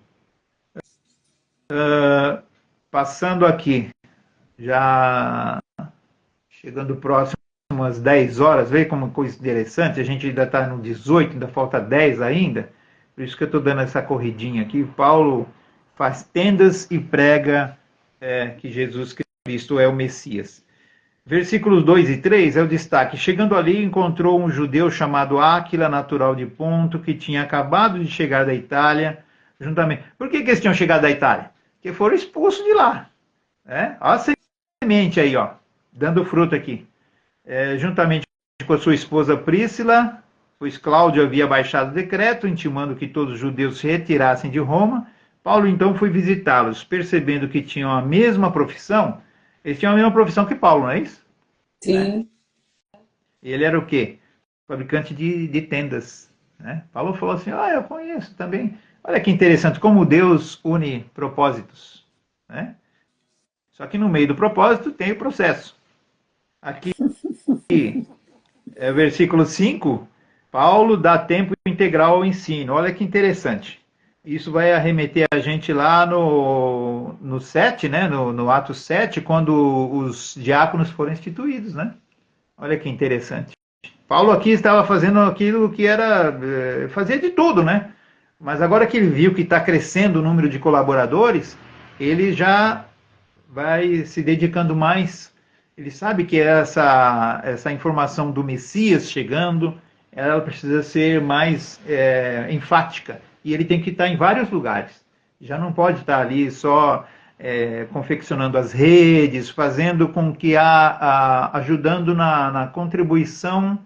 Passando aqui, já chegando próximo às 10 horas, veja como coisa interessante, a gente ainda está no 18, ainda falta 10 ainda, por isso que eu estou dando essa corridinha aqui. Paulo faz tendas e prega que Jesus Cristo é o Messias. Versículos 2 e 3 é o destaque. Chegando ali, encontrou um judeu chamado Áquila, natural de Ponto, que tinha acabado de chegar da Itália, juntamente... Por que eles tinham chegado da Itália? Porque foram expulsos de lá. Olha a semente aí, ó, dando fruto aqui. Juntamente com a sua esposa Príscila, pois Cláudio havia baixado o decreto, intimando que todos os judeus se retirassem de Roma. Paulo então foi visitá-los, percebendo que tinham a mesma profissão. Eles tinham a mesma profissão que Paulo, não é isso? Sim. Ele era o quê? Fabricante de tendas. Né? Paulo falou assim, eu conheço também. Olha que interessante, como Deus une propósitos. Né? Só que no meio do propósito tem o processo. Aqui, versículo 5, Paulo dá tempo integral ao ensino. Olha que interessante. Isso vai arremeter a gente lá no 7, né? no Atos 7, quando os diáconos foram instituídos. Né? Olha que interessante. Paulo aqui estava fazendo aquilo que era... fazia de tudo, né? Mas agora que ele viu que está crescendo o número de colaboradores, ele já vai se dedicando mais. Ele sabe que essa informação do Messias chegando, ela precisa ser mais enfática. E ele tem que estar em vários lugares. Já não pode estar ali só confeccionando as redes, fazendo com que ajudando na contribuição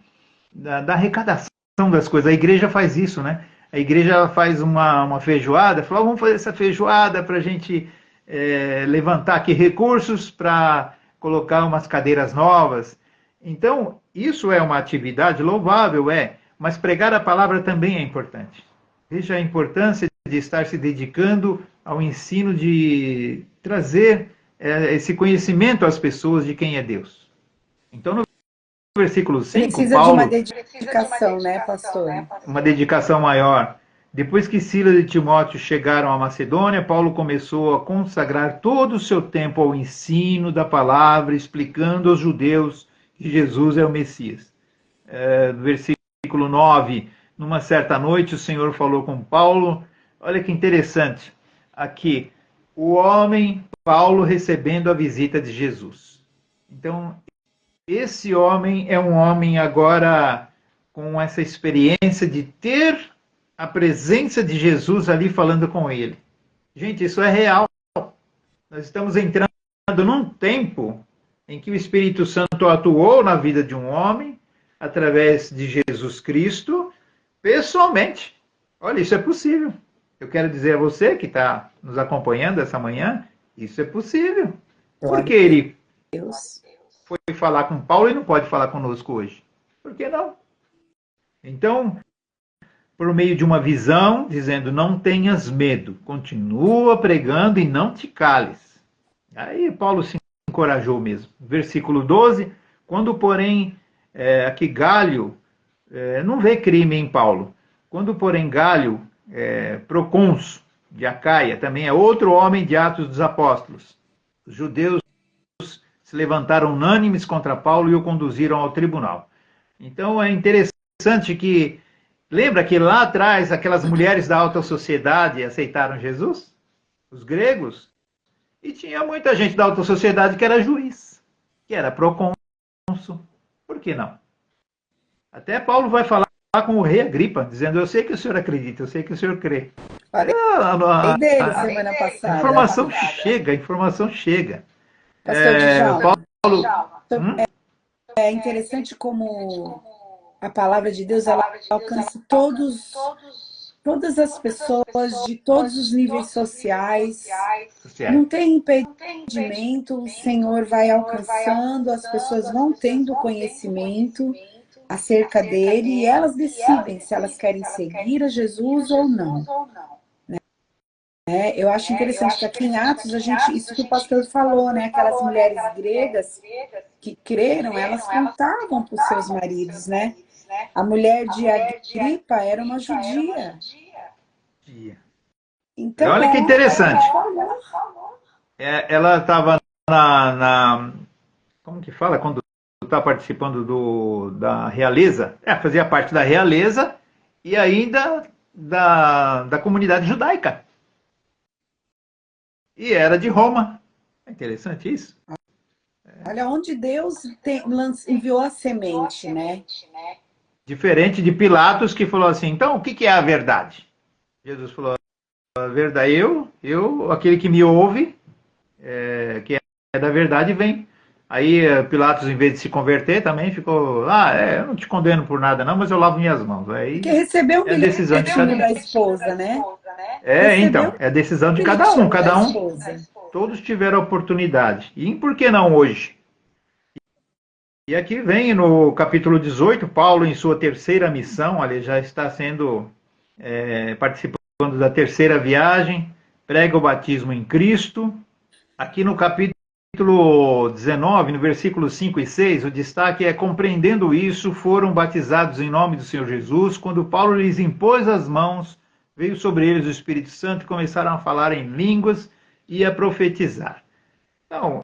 da arrecadação das coisas. A igreja faz isso, né? A igreja faz uma feijoada, fala, vamos fazer essa feijoada para a gente levantar aqui recursos para colocar umas cadeiras novas. Então, isso é uma atividade louvável, mas pregar a palavra também é importante. Veja a importância de estar se dedicando ao ensino, de trazer esse conhecimento às pessoas de quem é Deus. Então, no versículo 5, Precisa Paulo... de uma dedicação, né, pastor? Uma dedicação maior. Depois que Silas e Timóteo chegaram à Macedônia, Paulo começou a consagrar todo o seu tempo ao ensino da palavra, explicando aos judeus que Jesus é o Messias. Versículo 9, numa certa noite o Senhor falou com Paulo, olha que interessante, aqui, o homem Paulo recebendo a visita de Jesus. Então, esse homem é um homem agora com essa experiência de ter a presença de Jesus ali falando com ele. Gente, isso é real. Nós estamos entrando num tempo em que o Espírito Santo atuou na vida de um homem, através de Jesus Cristo, pessoalmente. Olha, isso é possível. Eu quero dizer a você que está nos acompanhando essa manhã, isso é possível. Por que ele foi falar com Paulo e não pode falar conosco hoje? Por que não? Então, por meio de uma visão, dizendo, não tenhas medo, continua pregando e não te cales. Aí Paulo se encorajou mesmo. Versículo 12, quando porém, aqui Galho, não vê crime em Paulo, quando porém Galho, procônsul de Acaia, também é outro homem de Atos dos Apóstolos, os judeus se levantaram unânimes contra Paulo e o conduziram ao tribunal. Então é interessante que lembra que lá atrás aquelas mulheres da alta sociedade aceitaram Jesus? Os gregos? E tinha muita gente da alta sociedade que era juiz, que era procônsul. Por que não? Até Paulo vai falar com o rei Agripa, dizendo, eu sei que o senhor acredita, eu sei que o senhor crê. Falei dele semana passada. A informação chega. Pastor Djalma, Paulo... É interessante como a palavra de Deus ela alcança todas as pessoas de todos os níveis sociais. Não tem impedimento, o Senhor vai alcançando, as pessoas vão tendo conhecimento acerca dele e elas decidem se elas querem seguir a Jesus ou não. Eu acho interessante que aqui em Atos, isso que o pastor falou, né? Aquelas mulheres gregas que creram, elas contavam para os seus maridos, né? A mulher de Agripa era uma judia. Então, olha que interessante. Ela estava como que fala quando está participando da realeza? Fazia parte da realeza e ainda da comunidade judaica. e era de Roma. É interessante isso. Olha onde Deus enviou a semente, né? Diferente de Pilatos, que falou assim, então, o que é a verdade? Jesus falou, a verdade, aquele que me ouve, que é da verdade, vem. Aí Pilatos, em vez de se converter, também ficou, eu não te condeno por nada não, mas eu lavo minhas mãos. Porque Aí recebeu um é a decisão de cada bilhetinho da um. esposa, né? Então, Recebeu é a decisão um de cada um, bilhetinho da cada um. esposa. Todos tiveram oportunidade. E por que não hoje? E aqui vem no capítulo 18, Paulo, em sua terceira missão, ele já está sendo participando da terceira viagem, prega o batismo em Cristo. Aqui no capítulo 19, no versículo 5 e 6, o destaque é: compreendendo isso, foram batizados em nome do Senhor Jesus. Quando Paulo lhes impôs as mãos, veio sobre eles o Espírito Santo e começaram a falar em línguas e a profetizar. Então,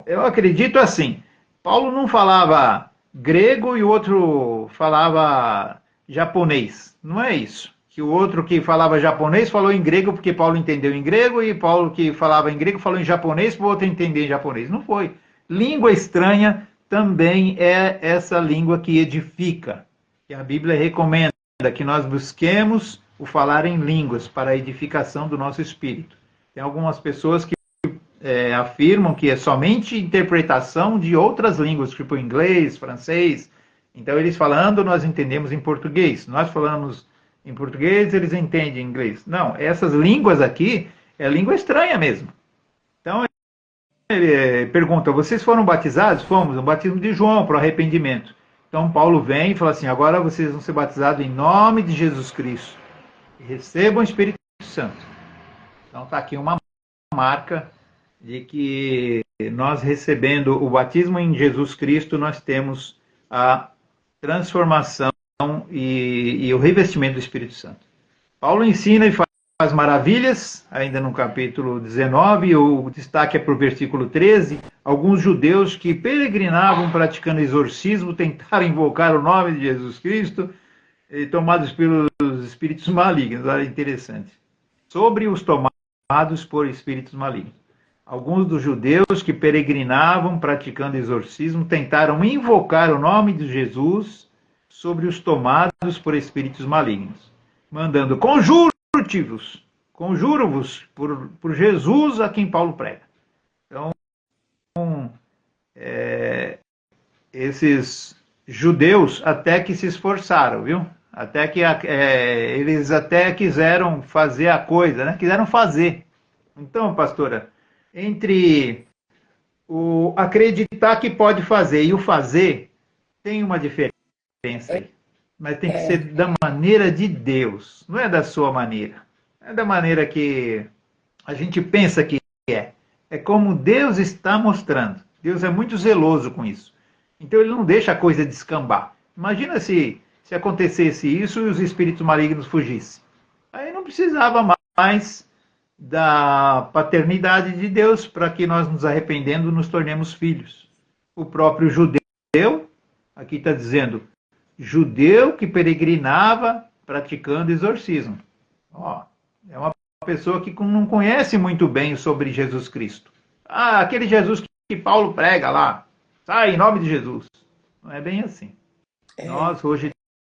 eu acredito assim, Paulo não falava grego e o outro falava japonês. Não é isso. Que o outro que falava japonês falou em grego porque Paulo entendeu em grego e Paulo que falava em grego falou em japonês para o outro entender em japonês. Não foi. Língua estranha também é essa língua que edifica. Que a Bíblia recomenda que nós busquemos o falar em línguas para a edificação do nosso espírito. Tem algumas pessoas que afirmam que é somente interpretação de outras línguas, tipo inglês, francês. Então, eles falando, nós entendemos em português. Nós falamos em português, eles entendem em inglês. Não, essas línguas aqui é língua estranha mesmo. Então, ele pergunta, vocês foram batizados? Fomos, o batismo de João para o arrependimento. Então, Paulo vem e fala assim, agora vocês vão ser batizados em nome de Jesus Cristo. E recebam o Espírito Santo. Então, está aqui uma marca de que nós recebendo o batismo em Jesus Cristo, nós temos a transformação e o revestimento do Espírito Santo. Paulo ensina e faz maravilhas, ainda no capítulo 19, o destaque é para o versículo 13, alguns judeus que peregrinavam praticando exorcismo, tentaram invocar o nome de Jesus Cristo, e tomados pelos espíritos malignos. Olha, interessante. Sobre os tomados por espíritos malignos. Alguns dos judeus que peregrinavam praticando exorcismo tentaram invocar o nome de Jesus sobre os tomados por espíritos malignos, mandando conjuro-vos por Jesus a quem Paulo prega. Então, esses judeus até que se esforçaram, viu? Até que eles até quiseram fazer a coisa, né? Quiseram fazer. Então, pastora, entre o acreditar que pode fazer e o fazer, tem uma diferença aí. Mas tem que ser da maneira de Deus, não é da sua maneira. Não é da maneira que a gente pensa que é. É como Deus está mostrando. Deus é muito zeloso com isso. Então ele não deixa a coisa descambar. Imagina se acontecesse isso e os espíritos malignos fugissem. Aí não precisava mais da paternidade de Deus para que nós nos arrependendo nos tornemos filhos. O próprio judeu, aqui está dizendo, judeu que peregrinava praticando exorcismo. É uma pessoa que não conhece muito bem sobre Jesus Cristo. Aquele Jesus que Paulo prega lá, sai em nome de Jesus. Não é bem assim. Nós hoje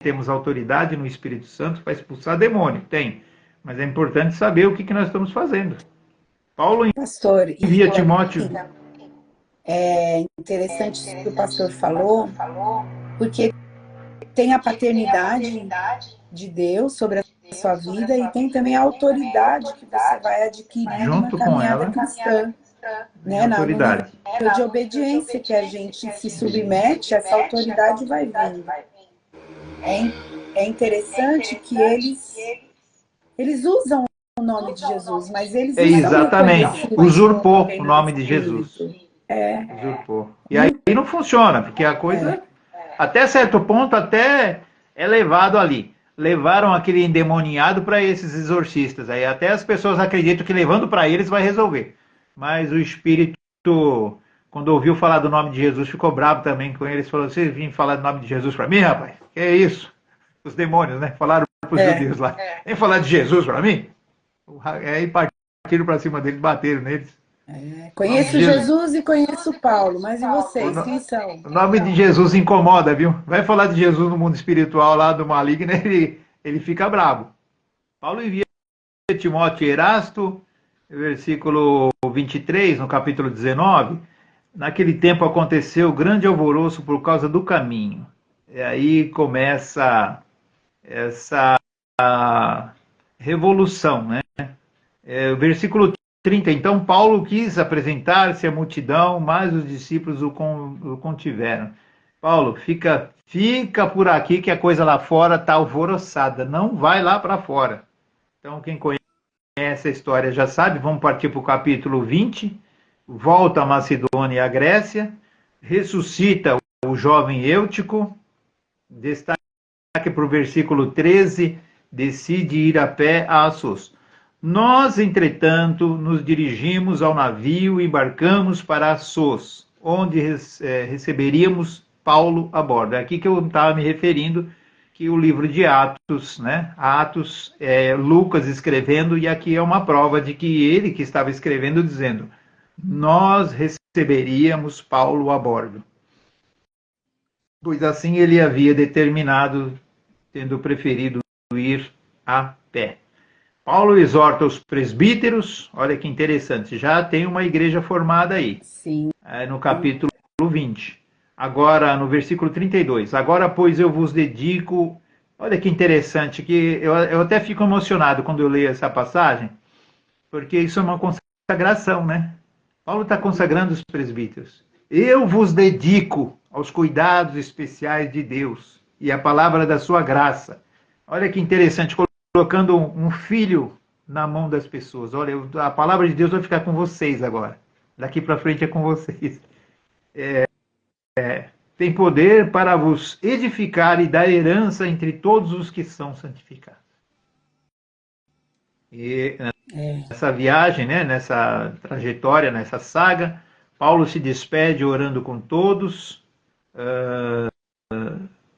temos autoridade no Espírito Santo para expulsar demônio, tem. Mas é importante saber o que nós estamos fazendo. Paulo pastor, envia Timóteo. É interessante isso que o pastor falou, porque tem a paternidade de Deus sobre a sua vida e tem também a autoridade que você vai adquirindo junto na caminhada cristã. Né? No nível de obediência que a gente se submete, essa autoridade vai vindo. É interessante que eles usam o nome de Jesus, mas eles não exatamente, usurpou o nome de Jesus. Usurpou. E aí não funciona, porque a coisa, até certo ponto, até é levado ali. Levaram aquele endemoniado para esses exorcistas. Aí até as pessoas acreditam que levando para eles vai resolver. Mas o espírito, quando ouviu falar do nome de Jesus, ficou bravo também com eles. Falou, vocês vêm falar do nome de Jesus para mim, rapaz? Que é isso? Os demônios, né? Falaram para os judeus lá. Vem falar de Jesus para mim? Aí partiu partiram para cima deles, bateram neles. Conheço Jesus e conheço Paulo, mas e O, vocês, no- quem são? o nome de Jesus incomoda, viu? Vai falar de Jesus no mundo espiritual lá do maligno, ele fica bravo. Paulo envia Timóteo e Erasto, versículo 23, no capítulo 19. Naquele tempo aconteceu grande alvoroço por causa do caminho. E aí começa essa revolução, né? Versículo 30. Então Paulo quis apresentar-se à multidão, mas os discípulos o contiveram. Paulo, fica por aqui que a coisa lá fora está alvoroçada. Não vai lá para fora. Então quem conhece a história já sabe. Vamos partir para o capítulo 20. Volta a Macedônia e a Grécia. Ressuscita o jovem Eutico. Destaque para o versículo 13. Decide ir a pé a Assos. Nós, entretanto, nos dirigimos ao navio e embarcamos para Assos, onde receberíamos Paulo a bordo. É aqui que eu estava me referindo, que o livro de Atos, né? Atos, Lucas escrevendo, e aqui é uma prova de que ele que estava escrevendo, dizendo, nós receberíamos Paulo a bordo. Pois assim ele havia determinado, tendo preferido ir a pé. Paulo exorta os presbíteros, olha que interessante, já tem uma igreja formada aí. Sim. No capítulo 20. Agora, no versículo 32. Agora, pois, eu vos dedico... Olha que interessante, que eu até fico emocionado quando eu leio essa passagem, porque isso é uma consagração, né? Paulo está consagrando os presbíteros. Eu vos dedico aos cuidados especiais de Deus e à palavra da sua graça. Olha que interessante, colocando um filho na mão das pessoas. Olha, a palavra de Deus vai ficar com vocês agora. Daqui para frente é com vocês. Tem poder para vos edificar e dar herança entre todos os que são santificados. E nessa viagem, né, nessa trajetória, nessa saga, Paulo se despede orando com todos.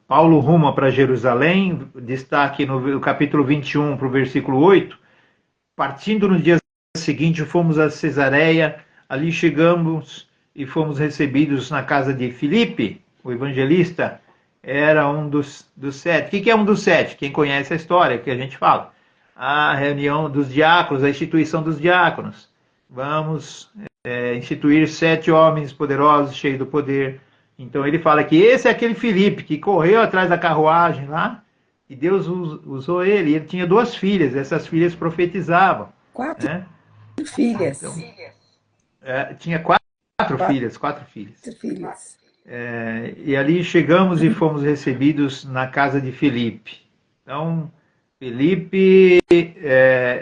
Paulo ruma para Jerusalém, destaque no capítulo 21 para o versículo 8. Partindo no dia seguinte, fomos a Cesareia, ali chegamos e fomos recebidos na casa de Filipe, o evangelista, era um dos 7. O que é um dos 7? Quem conhece a história, que a gente fala. A reunião dos diáconos, a instituição dos diáconos. Vamos instituir 7 homens poderosos, cheios do poder. Então ele fala que esse é aquele Filipe que correu atrás da carruagem lá, e Deus usou ele. Ele tinha 2 filhas, essas filhas profetizavam. 4 né? filhas. Então, tinha 4 filhas, 4 filhas. 4 filhas. E ali chegamos e fomos recebidos na casa de Filipe. Então, Filipe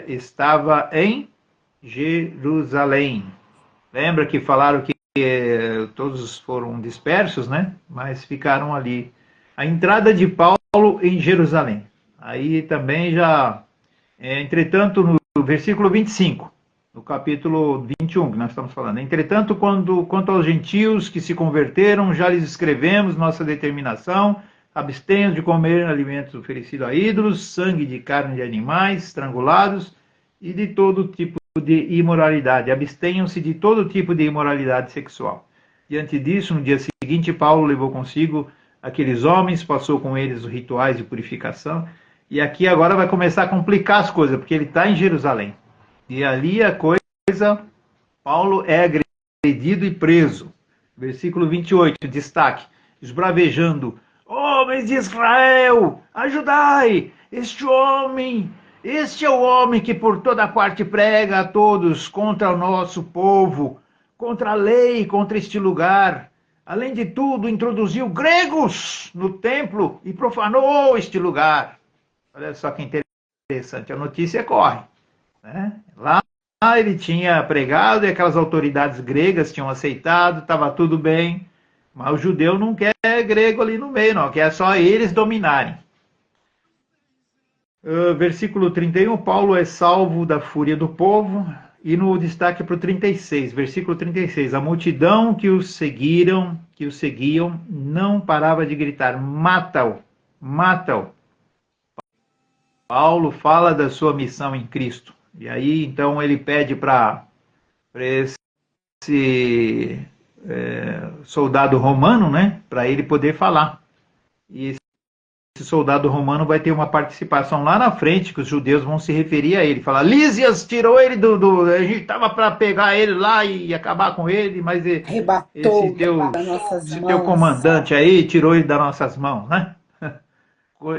estava em Jerusalém. Lembra que falaram que todos foram dispersos, né? Mas ficaram ali. A entrada de Paulo em Jerusalém. Aí também já... entretanto, no versículo 25, no capítulo 21 que nós estamos falando. Entretanto, quanto aos gentios que se converteram, já lhes escrevemos nossa determinação, abstenham de comer alimentos oferecidos a ídolos, sangue de carne de animais estrangulados e de todo tipo de imoralidade. Abstenham-se de todo tipo de imoralidade sexual. Diante disso, no dia seguinte, Paulo levou consigo aqueles homens, passou com eles os rituais de purificação, e aqui agora vai começar a complicar as coisas, porque ele está em Jerusalém. E ali a coisa, Paulo é agredido e preso. Versículo 28, destaque. Esbravejando, homens de Israel, ajudai! Este é o homem que por toda parte prega a todos contra o nosso povo, contra a lei, contra este lugar. Além de tudo, introduziu gregos no templo e profanou este lugar. Olha só que interessante, a notícia corre. Né? Lá ele tinha pregado e aquelas autoridades gregas tinham aceitado, estava tudo bem, mas o judeu não quer grego ali no meio, não, quer só eles dominarem. Versículo 31, Paulo é salvo da fúria do povo, e no destaque para o 36, versículo 36, a multidão que o seguiam, não parava de gritar, mata-o, mata-o. Paulo fala da sua missão em Cristo. E aí, então, ele pede para esse soldado romano, né, para ele poder falar. E esse soldado romano vai ter uma participação lá na frente, que os judeus vão se referir a ele. Falar, Lísias tirou ele a gente estava para pegar ele lá e acabar com ele, mas esse Arrebatou das nossas esse teu mãos. comandante aí tirou ele das nossas mãos, né?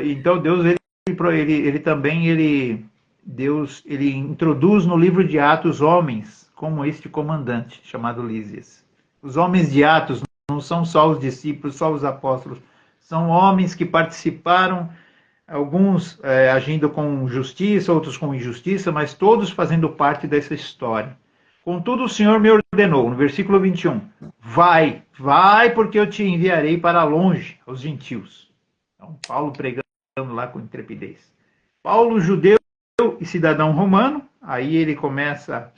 Então Deus, ele também, Deus, ele introduz no livro de Atos homens como este comandante, chamado Lísias. Os homens de Atos não são só os discípulos, só os apóstolos, são homens que participaram, alguns agindo com justiça, outros com injustiça, mas todos fazendo parte dessa história. Contudo, o Senhor me ordenou, no versículo 21, vai, porque eu te enviarei para longe, aos gentios. Então, Paulo pregando lá com intrepidez. Paulo, judeu e cidadão romano, aí ele começa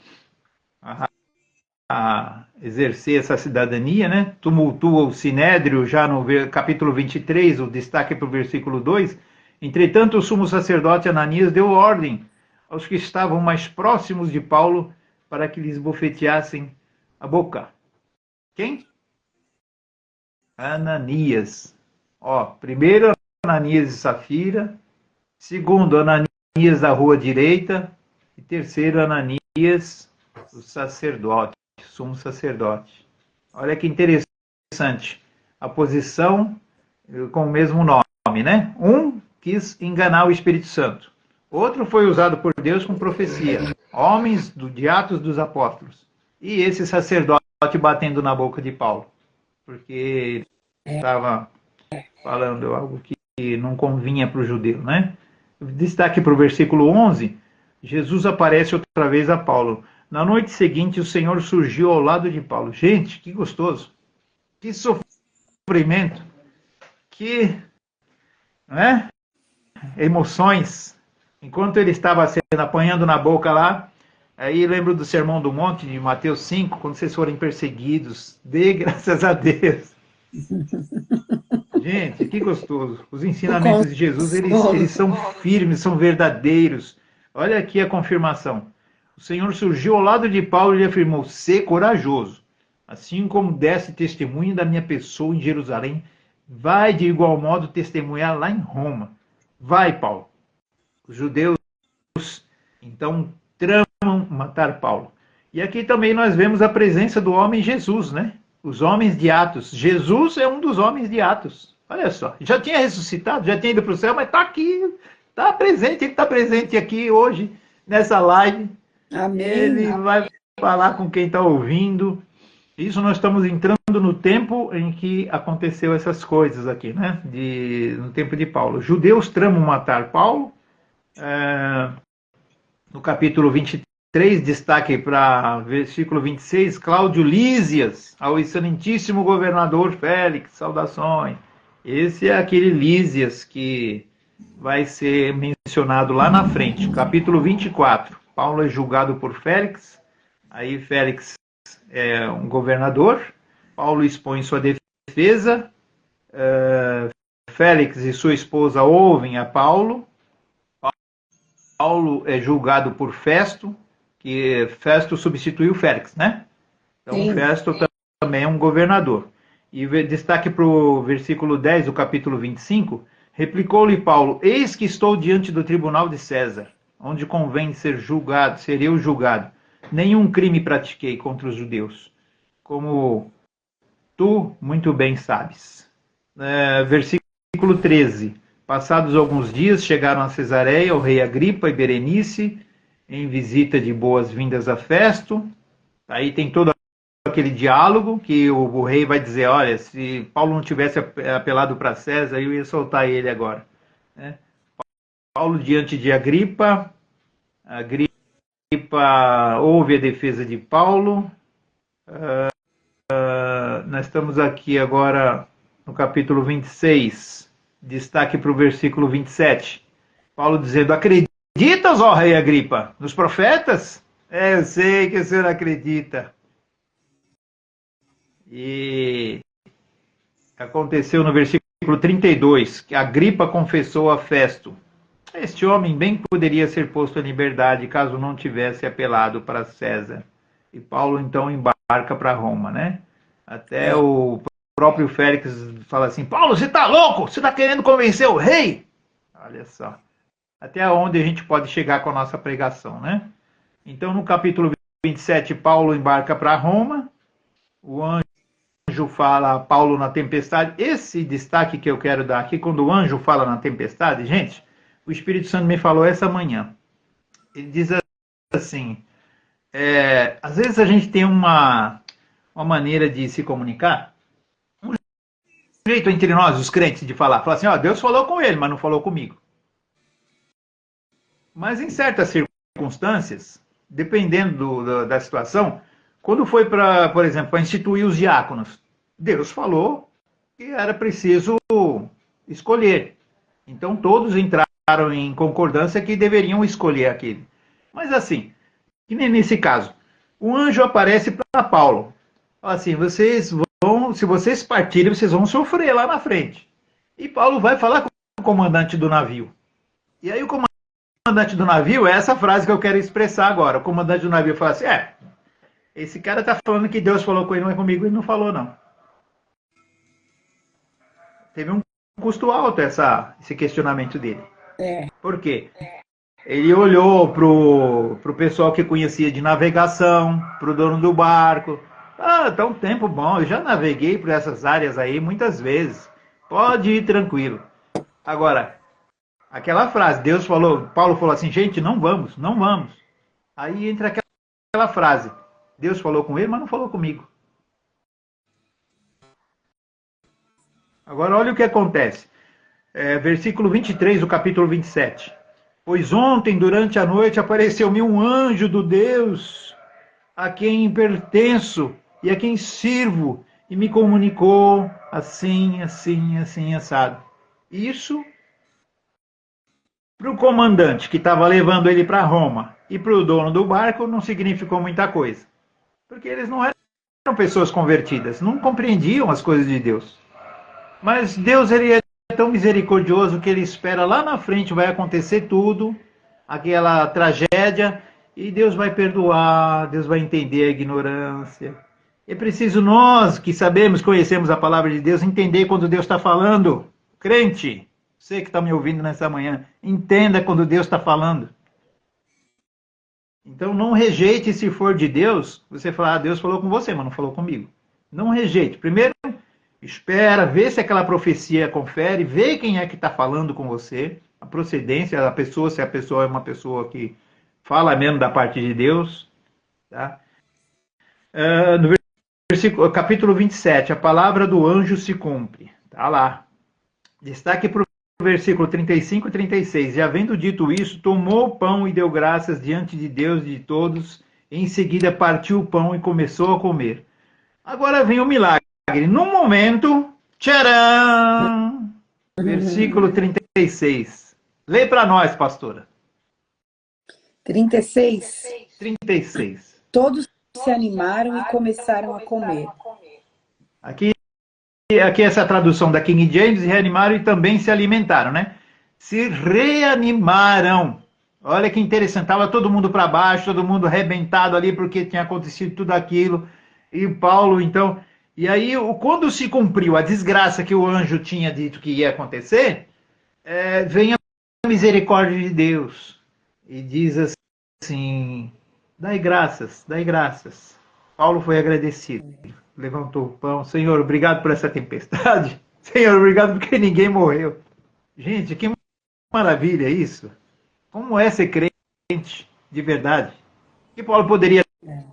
a exercer essa cidadania, né? Tumultua o sinédrio, já no capítulo 23, o destaque para o versículo 2. Entretanto, o sumo sacerdote Ananias deu ordem aos que estavam mais próximos de Paulo para que lhes bofeteassem a boca. Quem? Ananias. Ó, primeiro Ananias e Safira, segundo Ananias da rua direita e terceiro Ananias, o sacerdote, sumo sacerdote. Olha que interessante, a posição com o mesmo nome, né? Um quis enganar o Espírito Santo, outro foi usado por Deus com profecia, homens de Atos dos Apóstolos, e esse sacerdote batendo na boca de Paulo, porque ele estava falando algo que não convinha para o judeu, né? Destaque para o versículo 11, Jesus aparece outra vez a Paulo. Na noite seguinte, o Senhor surgiu ao lado de Paulo. Gente, que gostoso. Que sofrimento. Que emoções. Enquanto ele estava sendo apanhando na boca lá, aí lembro do Sermão do Monte, de Mateus 5, quando vocês forem perseguidos, dê graças a Deus. Gente, que gostoso. Os ensinamentos de Jesus, eles são firmes, são verdadeiros. Olha aqui a confirmação. O Senhor surgiu ao lado de Paulo e lhe afirmou, sê corajoso. Assim como desse testemunho da minha pessoa em Jerusalém, vai de igual modo testemunhar lá em Roma. Vai, Paulo. Os judeus, então, tramam matar Paulo. E aqui também nós vemos a presença do homem Jesus, né? Os homens de Atos. Jesus é um dos homens de Atos. Olha só, já tinha ressuscitado, já tinha ido para o céu, mas está aqui, está presente, ele está presente aqui hoje, nessa live. Amém. Ele vai falar com quem está ouvindo. Isso nós estamos entrando no tempo em que aconteceu essas coisas aqui, né? No tempo de Paulo. Judeus tramam matar Paulo. No capítulo 23, destaque para versículo 26, Cláudio Lísias, ao excelentíssimo governador Félix, saudações. Esse é aquele Lísias que vai ser mencionado lá na frente, capítulo 24. Paulo é julgado por Félix, aí Félix é um governador, Paulo expõe sua defesa, Félix e sua esposa ouvem a Paulo, Paulo é julgado por Festo, que Festo substituiu Félix, né? Então, sim, Festo também é um governador. E destaque para o versículo 10 do capítulo 25, replicou-lhe Paulo, eis que estou diante do tribunal de César, onde convém ser julgado, ser eu julgado. Nenhum crime pratiquei contra os judeus, como tu muito bem sabes. Versículo 13, passados alguns dias, chegaram a Cesareia o rei Agripa e Berenice, em visita de boas-vindas a Festo. Aí tem todo aquele diálogo que o rei vai dizer, olha, se Paulo não tivesse apelado para César, eu ia soltar ele agora. Paulo diante de Agripa, Agripa ouve a defesa de Paulo. Nós estamos aqui agora no capítulo 26, destaque para o versículo 27. Paulo dizendo, acreditas, ó rei Agripa, nos profetas? Eu sei que o senhor acredita. E aconteceu no versículo 32, que Agripa confessou a Festo. Este homem bem poderia ser posto em liberdade caso não tivesse apelado para César. E Paulo então embarca para Roma, né? Até o próprio Félix fala assim: Paulo, você está louco? Você está querendo convencer o rei? Olha só. Até onde a gente pode chegar com a nossa pregação, né? Então, no capítulo 27, Paulo embarca para Roma. O anjo fala a Paulo na tempestade. Esse destaque que eu quero dar aqui, quando o anjo fala na tempestade, gente, o Espírito Santo me falou essa manhã. Ele diz assim, às vezes a gente tem uma maneira de se comunicar, um jeito entre nós, os crentes, de falar assim, ó, Deus falou com ele, mas não falou comigo. Mas em certas circunstâncias, dependendo da situação, quando foi para, por exemplo, para instituir os diáconos, Deus falou que era preciso escolher. Então todos entraram em concordância que deveriam escolher aquele. Mas assim, que nem nesse caso, o anjo aparece para Paulo. Fala assim, vocês vão, se vocês partirem, vocês vão sofrer lá na frente. E Paulo vai falar com o comandante do navio. E aí o comandante do navio, é essa frase que eu quero expressar agora. O comandante do navio fala assim, esse cara tá falando que Deus falou com ele, não é comigo, ele não falou não. Teve um custo alto esse questionamento dele. Por quê? Ele olhou pro pessoal que conhecia de navegação, pro dono do barco. Tá um tempo bom, eu já naveguei por essas áreas aí muitas vezes. Pode ir tranquilo. Agora, aquela frase, Paulo falou assim, gente, não vamos. Aí entra aquela frase, Deus falou com ele, mas não falou comigo. Agora olha o que acontece. Versículo 23 do capítulo 27. Pois ontem, durante a noite, apareceu-me um anjo do Deus, a quem pertenço e a quem sirvo, e me comunicou assim, assado. Isso, para o comandante que estava levando ele para Roma e para o dono do barco, não significou muita coisa. Porque eles não eram pessoas convertidas, não compreendiam as coisas de Deus. Mas Deus, ele é tão misericordioso que ele espera lá na frente, vai acontecer tudo, aquela tragédia, e Deus vai perdoar, Deus vai entender a ignorância. É preciso nós, que sabemos, conhecemos a palavra de Deus, entender quando Deus está falando. Crente, você que está me ouvindo nessa manhã, entenda quando Deus está falando. Então não rejeite se for de Deus, você falar, Deus falou com você, mas não falou comigo. Não rejeite. Primeiro, espera, vê se aquela profecia confere, vê quem é que está falando com você, a procedência da pessoa, se a pessoa é uma pessoa que fala mesmo da parte de Deus. Tá? No capítulo 27, a palavra do anjo se cumpre. Está lá. Destaque para o versículo 35 e 36. E havendo dito isso, tomou o pão e deu graças diante de Deus e de todos. E em seguida partiu o pão e começou a comer. Agora vem o milagre. No momento, tcharam! Versículo 36. Lê para nós, pastora. 36. 36. Todos se animaram e começaram a comer. Aqui essa tradução da King James, reanimaram e também se alimentaram, né? Se reanimaram. Olha que interessante, estava todo mundo para baixo, todo mundo arrebentado ali porque tinha acontecido tudo aquilo. E Paulo, então... E aí, quando se cumpriu a desgraça que o anjo tinha dito que ia acontecer, vem a misericórdia de Deus. E diz assim, dai graças, dai graças. Paulo foi agradecido. Levantou o pão. Senhor, obrigado por essa tempestade. Senhor, obrigado porque ninguém morreu. Gente, que maravilha isso. Como é ser crente de verdade? Que Paulo poderia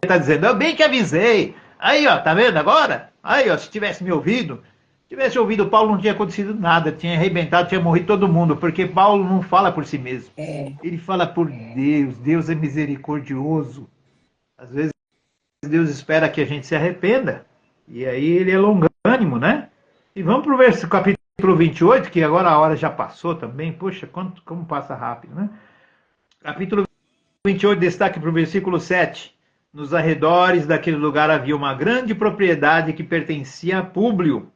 estar dizendo, eu bem que avisei. Aí, ó, tá vendo agora? Aí, ó, se tivesse me ouvido, Paulo não tinha acontecido nada, tinha arrebentado, tinha morrido todo mundo, porque Paulo não fala por si mesmo. Ele fala por Deus. Deus é misericordioso. Às vezes Deus espera que a gente se arrependa. E aí ele é longânimo, né? E vamos para o capítulo 28, que agora a hora já passou também. Poxa, como passa rápido, né? Capítulo 28, destaque para o versículo 7. Nos arredores daquele lugar havia uma grande propriedade que pertencia a Públio,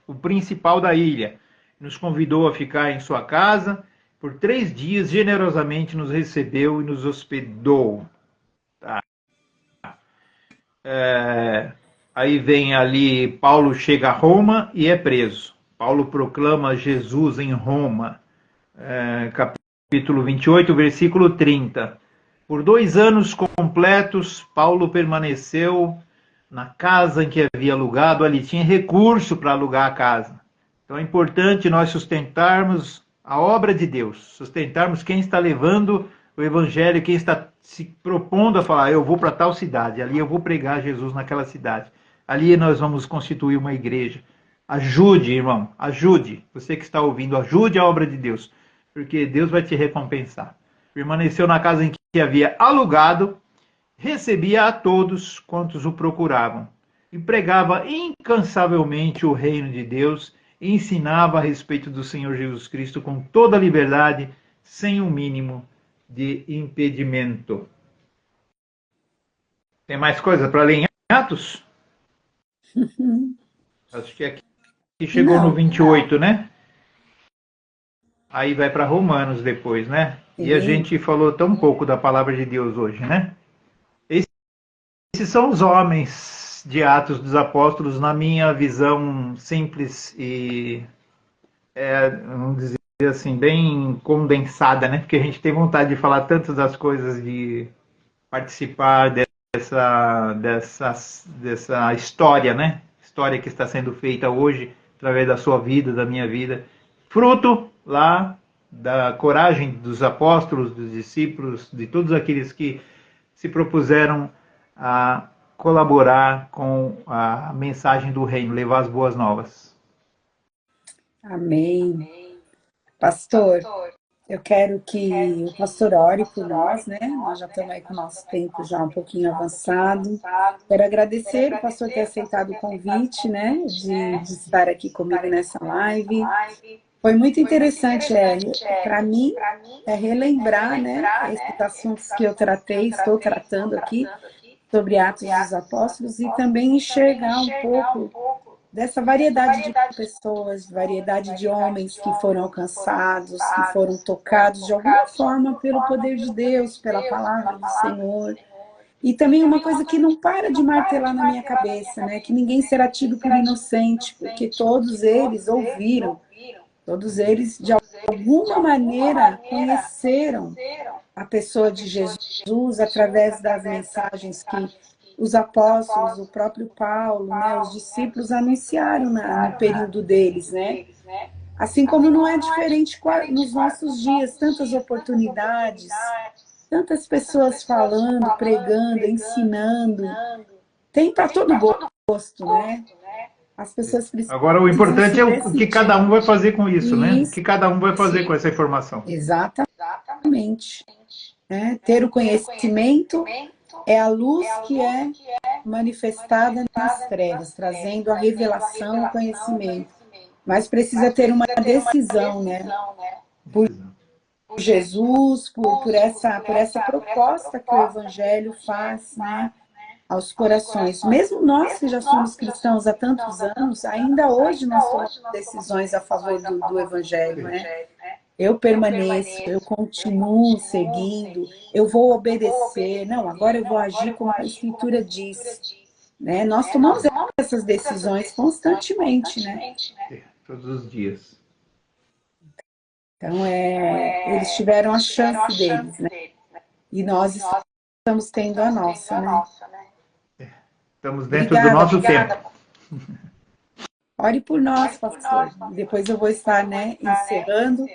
o principal da ilha. Nos convidou a ficar em sua casa, por 3 dias generosamente nos recebeu e nos hospedou. Tá? Aí vem ali, Paulo chega a Roma e é preso. Paulo proclama Jesus em Roma, capítulo 28, versículo 30. Por 2 anos completos, Paulo permaneceu na casa em que havia alugado, ali tinha recurso para alugar a casa. Então é importante nós sustentarmos a obra de Deus, sustentarmos quem está levando o evangelho, quem está se propondo a falar, eu vou para tal cidade, ali eu vou pregar Jesus naquela cidade. Ali nós vamos constituir uma igreja. Ajude, irmão, ajude. Você que está ouvindo, ajude a obra de Deus, porque Deus vai te recompensar. Permaneceu na casa em que havia alugado, recebia a todos quantos o procuravam, e pregava incansavelmente o reino de Deus, e ensinava a respeito do Senhor Jesus Cristo com toda a liberdade, sem o mínimo de impedimento. Tem mais coisa para ler em Atos? Acho que aqui chegou no 28, né? Aí vai para Romanos depois, né? E a gente falou tão pouco da palavra de Deus hoje, né? Esses são os homens de Atos dos Apóstolos, na minha visão simples e, vamos dizer assim, bem condensada, né? Porque a gente tem vontade de falar tantas das coisas, de participar dessa história, né? História que está sendo feita hoje através da sua vida, da minha vida. Fruto lá da coragem dos apóstolos, dos discípulos, de todos aqueles que se propuseram a colaborar com a mensagem do reino, levar as boas novas. Amém. Pastor, eu quero que o pastor ore por nós, né? Nós já estamos aí com o nosso tempo já um pouquinho avançado. Quero agradecer o pastor ter aceitado o convite, né? De estar aqui comigo nessa live. Foi muito interessante, para mim, relembrar, né? Esses assuntos que eu tratei, estou tratando aqui, sobre Atos dos Apóstolos, e também enxergar um pouco dessa variedade de pessoas, variedade de homens que foram alcançados, que foram tocados de alguma forma pelo poder de Deus, pela palavra do Senhor. E também uma coisa que não para de martelar na minha cabeça, né? Que ninguém será tido por inocente, porque todos eles ouviram, todos eles de alguma maneira conheceram a pessoa de Jesus através das mensagens que os apóstolos, o próprio Paulo, né, os discípulos anunciaram no período deles, né? Assim como não é diferente nos nossos dias, tantas oportunidades, tantas pessoas falando, pregando, ensinando, tem para todo gosto, né? As pessoas precisam. Agora, o importante é o que cada um vai fazer com isso, né? O que cada um vai fazer com essa informação. Exatamente. Ter o conhecimento é a luz que é manifestada nas trevas, trazendo a revelação, o conhecimento. Mas precisa ter uma decisão, né? Por Jesus, por essa proposta que o Evangelho faz, né? Aos corações. Mesmo nós que já somos cristãos há tantos anos, ainda hoje nós tomamos decisões a favor do Evangelho, né? Eu permaneço, eu continuo seguindo, eu vou obedecer. Não, agora eu vou agir como a Escritura diz. Né? Nós tomamos essas decisões constantemente, né? Todos os dias. Então, eles tiveram a chance deles, né? E nós estamos tendo a nossa, né? Estamos dentro do nosso tempo. Ore por nós, pastor. Depois eu vou estar, né, encerrando.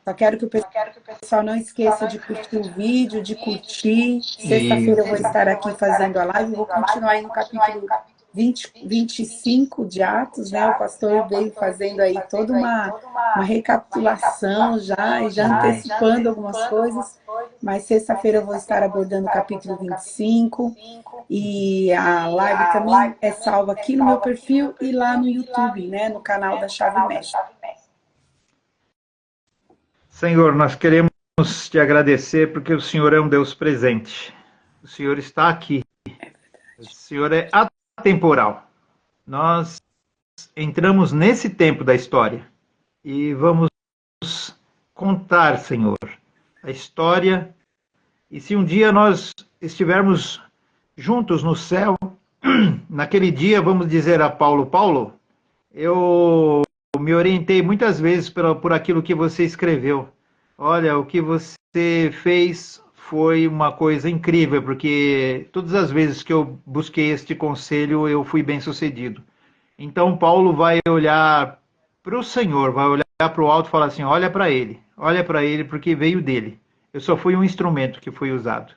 Só quero que o pessoal não esqueça de curtir o vídeo, de curtir. Sexta-feira eu vou estar aqui fazendo a live. Vou continuar aí no capítulo 25 de Atos, né? O pastor veio fazendo aí toda uma recapitulação já, e já antecipando algumas coisas. Mas sexta-feira eu vou estar abordando o capítulo 25. E a live também é salva aqui no meu perfil e lá no YouTube, né? No canal da Chave Mestre. Senhor, nós queremos te agradecer porque o Senhor é um Deus presente. O Senhor está aqui. O Senhor é atemporal. Nós entramos nesse tempo da história e vamos contar, Senhor, a história. E se um dia nós estivermos juntos no céu, naquele dia vamos dizer a Paulo, Paulo, eu me orientei muitas vezes por aquilo que você escreveu. Olha, o que você fez foi uma coisa incrível, porque todas as vezes que eu busquei este conselho, eu fui bem sucedido. Então, Paulo vai olhar para o Senhor, vai olhar para o alto e falar assim: olha para ele, porque veio dele. Eu só fui um instrumento que foi usado.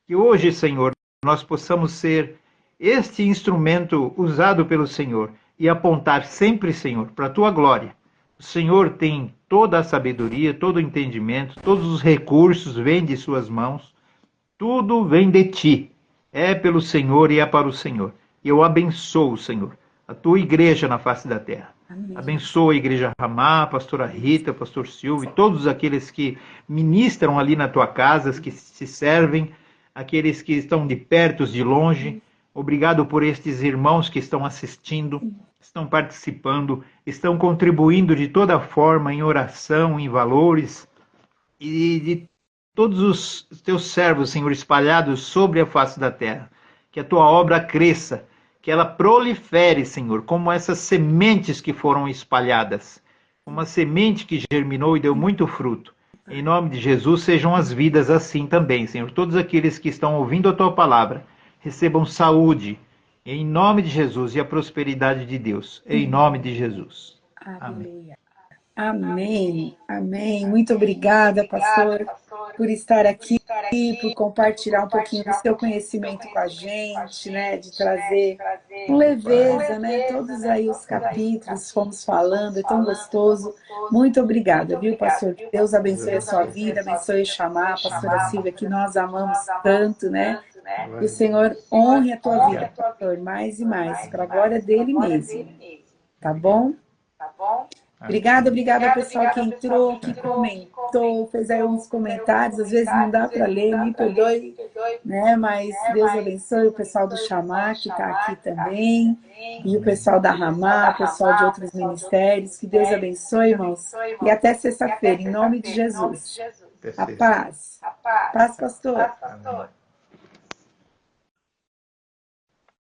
Que hoje, Senhor, nós possamos ser este instrumento usado pelo Senhor e apontar sempre, Senhor, para a tua glória. O Senhor tem toda a sabedoria, todo o entendimento, todos os recursos vêm de suas mãos, tudo vem de ti. É pelo Senhor e é para o Senhor. E eu abençoo, Senhor, a tua igreja na face da terra. Amém. Abençoa a igreja Ramá, a pastora Rita, pastor Silvio, e todos aqueles que ministram ali na tua casa, que se servem, aqueles que estão de perto, de longe. Obrigado por estes irmãos que estão assistindo, estão participando, estão contribuindo de toda forma em oração, em valores, e de todos os teus servos, Senhor, espalhados sobre a face da terra. Que a tua obra cresça, que ela prolifere, Senhor, como essas sementes que foram espalhadas. Uma semente que germinou e deu muito fruto. Em nome de Jesus, sejam as vidas assim também, Senhor. Todos aqueles que estão ouvindo a tua palavra, recebam saúde, em nome de Jesus, e a prosperidade de Deus, em nome de Jesus. Amém. Amém, amém. Muito obrigada, pastor, por estar aqui, por compartilhar um pouquinho do seu conhecimento com a gente, né? De trazer com leveza, né? Todos aí os capítulos fomos falando, é tão gostoso. Muito obrigada, viu, pastor? Deus abençoe a sua vida, abençoe o Chamar, a pastora Silvia, que nós amamos tanto, né? Que o Senhor honre a tua vida, pastor, mais e mais, para a glória dele mesmo. Tá bom? Obrigada ao pessoal que entrou, que comentou, fez aí uns comentários, às vezes não dá para ler, me perdoe, né? Mas Deus abençoe o pessoal do Chamar, que está aqui também, e o pessoal da Ramá, o pessoal de outros ministérios, que Deus abençoe, irmãos, e até sexta-feira, em nome de Jesus. A paz. Paz, pastor.